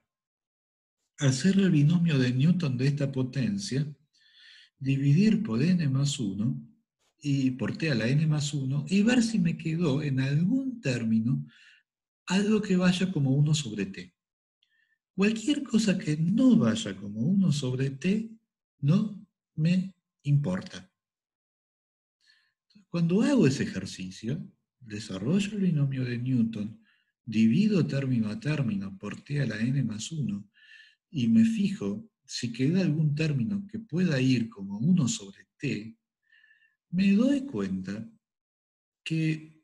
hacer el binomio de Newton de esta potencia, dividir por n más 1, y por t a la n más 1, y ver si me quedó en algún término algo que vaya como 1 sobre t. Cualquier cosa que no vaya como 1 sobre t, no me importa. Cuando hago ese ejercicio, desarrollo el binomio de Newton, divido término a término por t a la n más 1 y me fijo si queda algún término que pueda ir como 1 sobre t, me doy cuenta que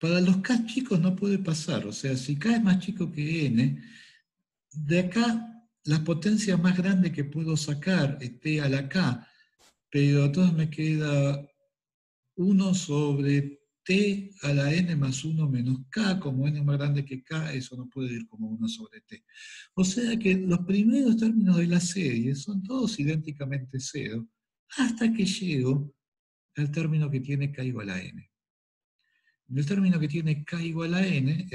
para los k chicos no puede pasar. O sea, si k es más chico que n, de acá la potencia más grande que puedo sacar es t a la k, pero entonces me queda 1 sobre t a la n más 1 menos k, como n es más grande que k, eso no puede ir como 1 sobre t. O sea que los primeros términos de la serie son todos idénticamente 0, hasta que llego al término que tiene k igual a n. En el término que tiene k igual a n,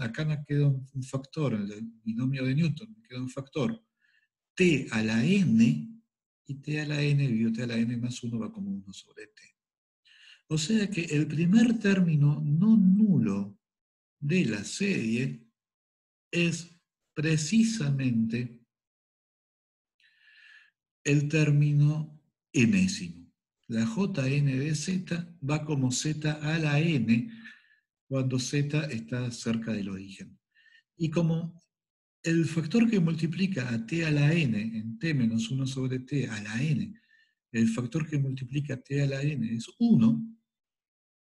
acá me queda un factor, en el binomio de Newton, me queda un factor t a la n, y t a la n dividido t a la n más 1 va como 1 sobre t. O sea que el primer término no nulo de la serie es precisamente el término enésimo. La jn de z va como z a la n cuando z está cerca del origen. Y como el factor que multiplica a t a la n en t menos 1 sobre t a la n, el factor que multiplica a t a la n es 1,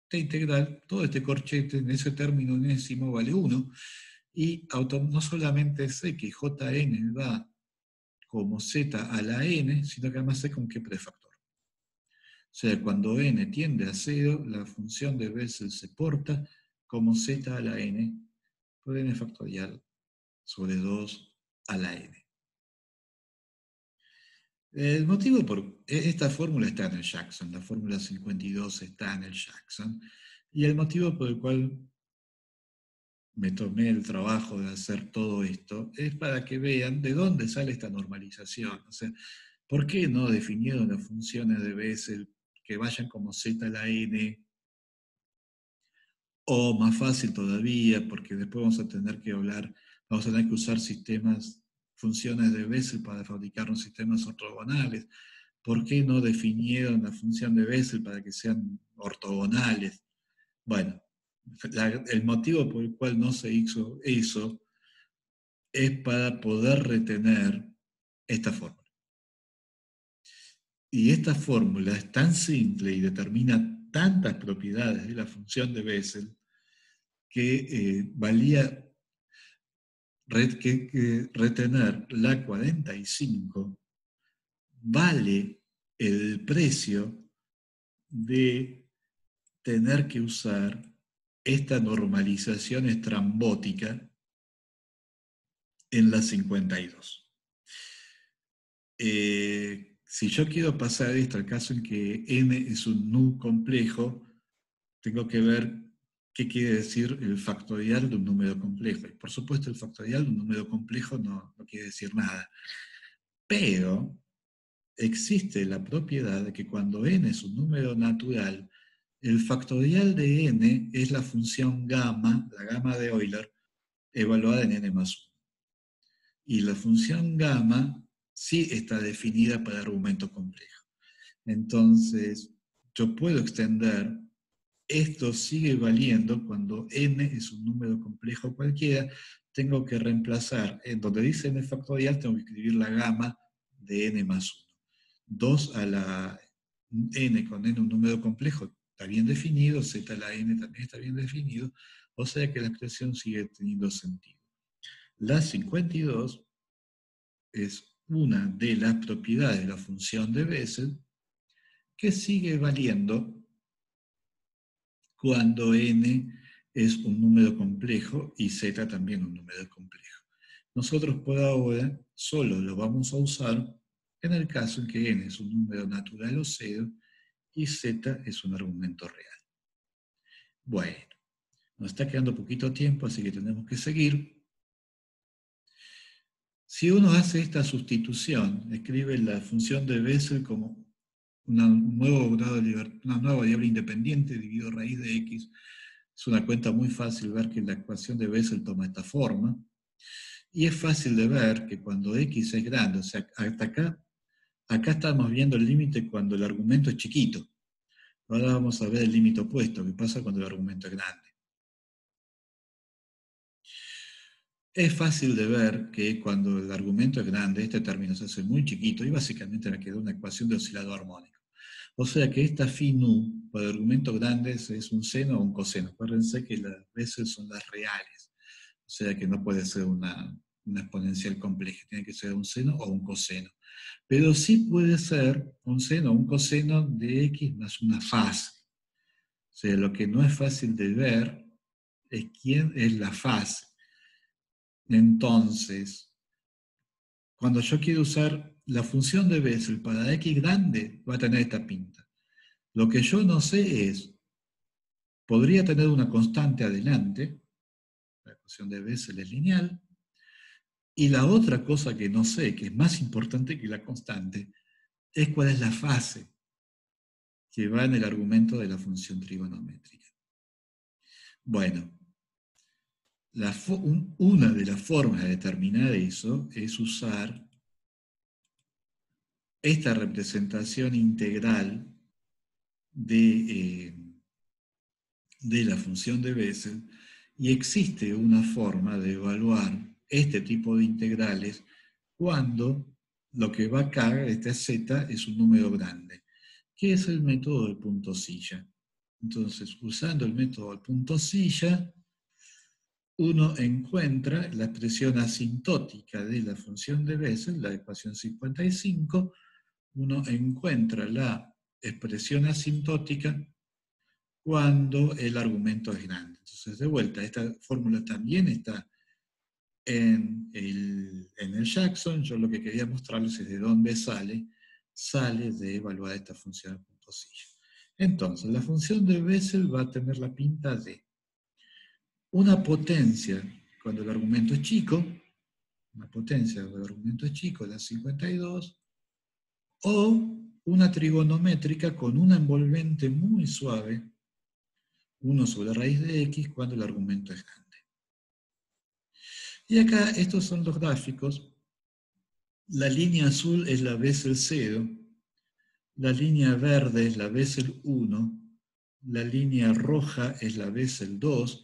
t integral, todo este corchete en ese término enésimo vale 1, y no solamente sé que jn va como z a la n, sino que además sé con qué prefactor. O sea, cuando n tiende a 0, la función de Bessel se porta como z a la n por n factorial sobre 2 a la n. El motivo por esta fórmula está en el Jackson, la fórmula 52 está en el Jackson, y el motivo por el cual me tomé el trabajo de hacer todo esto, es para que vean de dónde sale esta normalización. O sea, ¿por qué no definieron las funciones de Bessel que vayan como z a la n? O más fácil todavía, porque después vamos a tener que hablar, vamos a tener que usar sistemas, funciones de Bessel para fabricar unos sistemas ortogonales. ¿Por qué no definieron la función de Bessel para que sean ortogonales? Bueno, el motivo por el cual no se hizo eso es para poder retener esta fórmula. Y esta fórmula es tan simple y determina tantas propiedades de la función de Bessel que valía que retener la 45 vale el precio de tener que usar esta normalización estrambótica en la 52. Si yo quiero pasar esto al caso en que n es un nu complejo, tengo que ver qué quiere decir el factorial de un número complejo. Y por supuesto, el factorial de un número complejo no quiere decir nada. Pero existe la propiedad de que cuando n es un número natural, el factorial de n es la función gamma, la gamma de Euler, evaluada en n más 1. Y la función gamma sí está definida para argumento complejo. Entonces, yo puedo extender, esto sigue valiendo cuando n es un número complejo cualquiera, tengo que reemplazar, en donde dice n factorial, tengo que escribir la gamma de n más 1. 2 a la n con n un número complejo está bien definido, z a la n también está bien definido, o sea que la expresión sigue teniendo sentido. La 52 es una de las propiedades de la función de Bessel que sigue valiendo cuando n es un número complejo y z también un número complejo. Nosotros por ahora solo lo vamos a usar en el caso en que n es un número natural o cero y z es un argumento real. Bueno, nos está quedando poquito tiempo, así que tenemos que seguir. Si uno hace esta sustitución, escribe la función de Bessel como una nueva variable independiente dividido raíz de x, es una cuenta muy fácil ver que la ecuación de Bessel toma esta forma. Y es fácil de ver que cuando x es grande, o sea, hasta acá estamos viendo el límite cuando el argumento es chiquito. Ahora vamos a ver el límite opuesto, que pasa cuando el argumento es grande. Es fácil de ver que cuando el argumento es grande, este término se hace muy chiquito y básicamente me queda una ecuación de oscilador armónico. O sea que esta phi nu, para argumentos grandes, es un seno o un coseno. Acuérdense que las veces son las reales. O sea que no puede ser una exponencial compleja, tiene que ser un seno o un coseno. Pero sí puede ser un seno o un coseno de x más una fase. O sea, lo que no es fácil de ver es quién es la fase. Entonces, cuando yo quiero usar la función de Bessel para x grande, va a tener esta pinta. Lo que yo no sé es, podría tener una constante adelante, la ecuación de Bessel es lineal, y la otra cosa que no sé, que es más importante que la constante, es cuál es la fase que va en el argumento de la función trigonométrica. Bueno, una de las formas de determinar eso es usar esta representación integral de la función de Bessel, y existe una forma de evaluar este tipo de integrales cuando lo que va acá, este z, es un número grande, que es el método del punto silla. Entonces, usando el método del punto silla, uno encuentra la expresión asintótica de la función de Bessel, la ecuación 55, uno encuentra la expresión asintótica cuando el argumento es grande. Entonces, de vuelta, esta fórmula también está en el Jackson. Yo lo que quería mostrarles es de dónde sale de evaluar esta función de punto silla. Entonces, la función de Bessel va a tener la pinta de una potencia cuando el argumento es chico, una potencia cuando el argumento es chico, la 52, o una trigonométrica con una envolvente muy suave, 1 sobre raíz de x, cuando el argumento es grande. Y acá estos son los gráficos. La línea azul es la Bessel 0, la línea verde es la Bessel 1, la línea roja es la Bessel 2,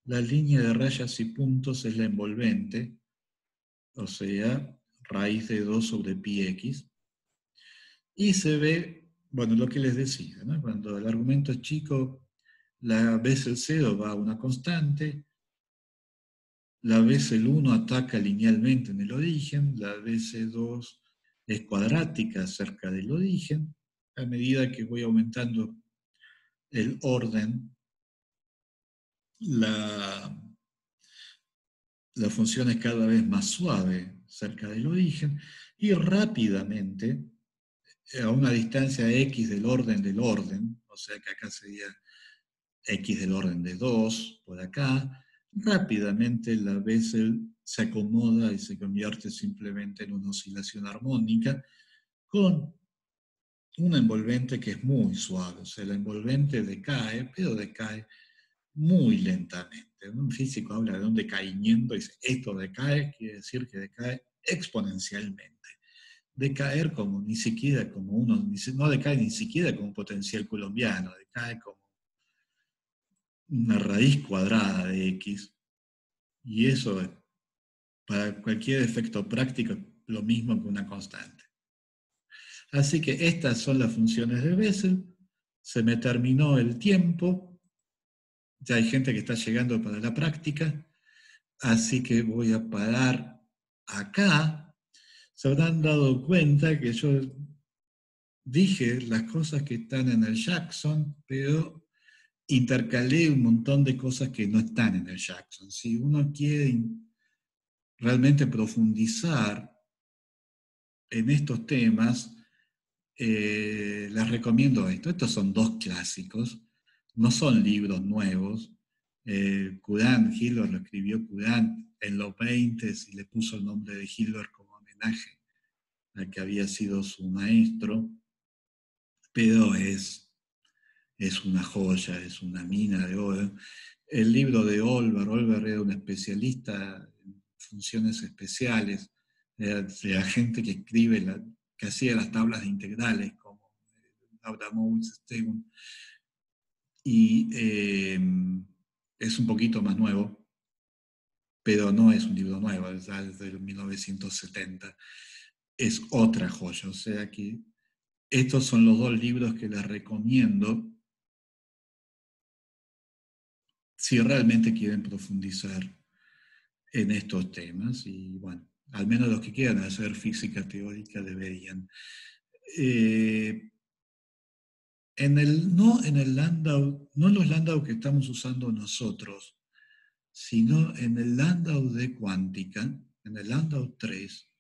la línea de rayas y puntos es la envolvente, o sea, raíz de 2 sobre pi x. Y se ve, bueno, lo que les decía, ¿no? Cuando el argumento es chico, la Bessel 0 va a una constante, la Bessel 1 ataca linealmente en el origen, la Bessel 2 es cuadrática cerca del origen. A medida que voy aumentando el orden, la función es cada vez más suave cerca del origen y rápidamente, a una distancia x del orden, o sea que acá sería x del orden de 2 por acá, rápidamente la Bessel se acomoda y se convierte simplemente en una oscilación armónica con una envolvente que es muy suave. O sea, la envolvente decae, pero decae muy lentamente. Un físico habla de un decaimiento y dice, esto decae, quiere decir que decae exponencialmente. Decaer como ni siquiera como uno, no decae ni siquiera como un potencial colombiano, decae como una raíz cuadrada de x, y eso es, para cualquier efecto práctico, lo mismo que una constante. Así que estas son las funciones de Bessel. Se me terminó el tiempo. Ya hay gente que está llegando para la práctica. Así que voy a parar acá. Se habrán dado cuenta que yo dije las cosas que están en el Jackson, pero intercalé un montón de cosas que no están en el Jackson. Si uno quiere realmente profundizar en estos temas, les recomiendo esto. Estos son dos clásicos, no son libros nuevos. Hilbert lo escribió Courant en los 20 y le puso el nombre de Hilbert como homenaje al que había sido su maestro, pero es una joya, es una mina de oro. El libro de Olver era un especialista en funciones especiales, era gente que escribe, que hacía las tablas de integrales, como Abramowitz, Stegun, y es un poquito más nuevo, pero no es un libro nuevo, es desde 1970. Es otra joya, o sea que estos son los dos libros que les recomiendo si realmente quieren profundizar en estos temas, y bueno, al menos los que quieran hacer física teórica deberían. No en el Landau, no en los Landau que estamos usando nosotros, sino en el Landau de cuántica, en el Landau 3,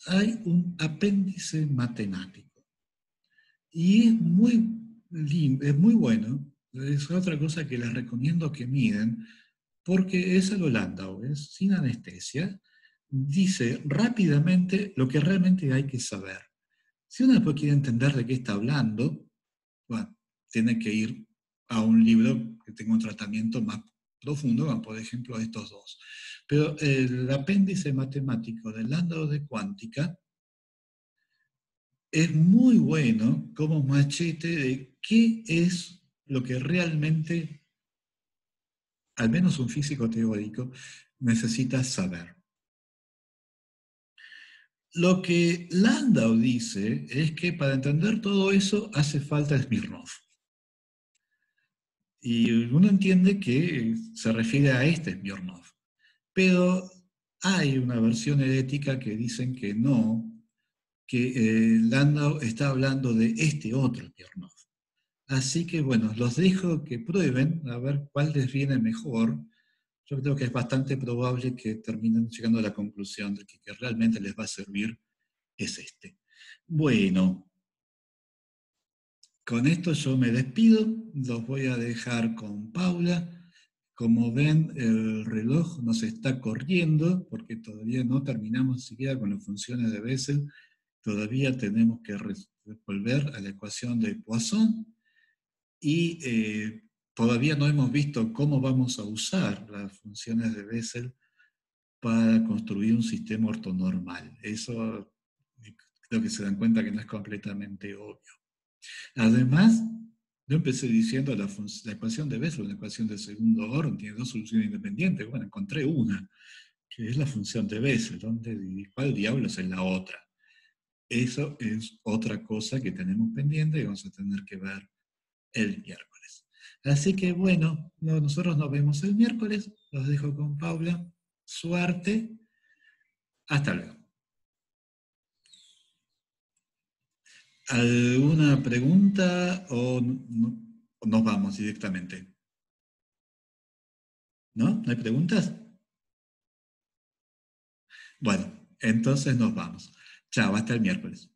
hay un apéndice matemático. Y es muy bueno. Es otra cosa que les recomiendo que miren, porque es a lo Landau, es sin anestesia. Dice rápidamente lo que realmente hay que saber. Si uno después quiere entender de qué está hablando, bueno, tiene que ir a un libro que tenga un tratamiento más profundo, como por ejemplo estos dos. Pero el apéndice matemático del Landau de cuántica es muy bueno como machete de qué es lo que realmente, al menos un físico teórico, necesita saber. Lo que Landau dice es que para entender todo eso hace falta Smirnov. Y uno entiende que se refiere a este Smirnov. Pero hay una versión herética que dicen que no, que Landau está hablando de este otro Smirnov. Así que bueno, los dejo que prueben a ver cuál les viene mejor. Yo creo que es bastante probable que terminen llegando a la conclusión de que realmente les va a servir es este. Bueno, con esto yo me despido, los voy a dejar con Paula, Como ven, el reloj nos está corriendo porque todavía no terminamos siquiera con las funciones de Bessel. Todavía tenemos que volver a la ecuación de Poisson y todavía no hemos visto cómo vamos a usar las funciones de Bessel para construir un sistema ortonormal. Eso creo que se dan cuenta que no es completamente obvio. Además, yo empecé diciendo la ecuación de Bessel, una ecuación de segundo orden, tiene dos soluciones independientes. Bueno, encontré una, que es la función de Bessel, ¿cuál diablos es la otra? Eso es otra cosa que tenemos pendiente y vamos a tener que ver el miércoles. Así que bueno, nosotros nos vemos el miércoles. Los dejo con Paula. Suerte. Hasta luego. ¿Alguna pregunta o nos vamos directamente? ¿No? ¿No hay preguntas? Bueno, entonces nos vamos. Chao, hasta el miércoles.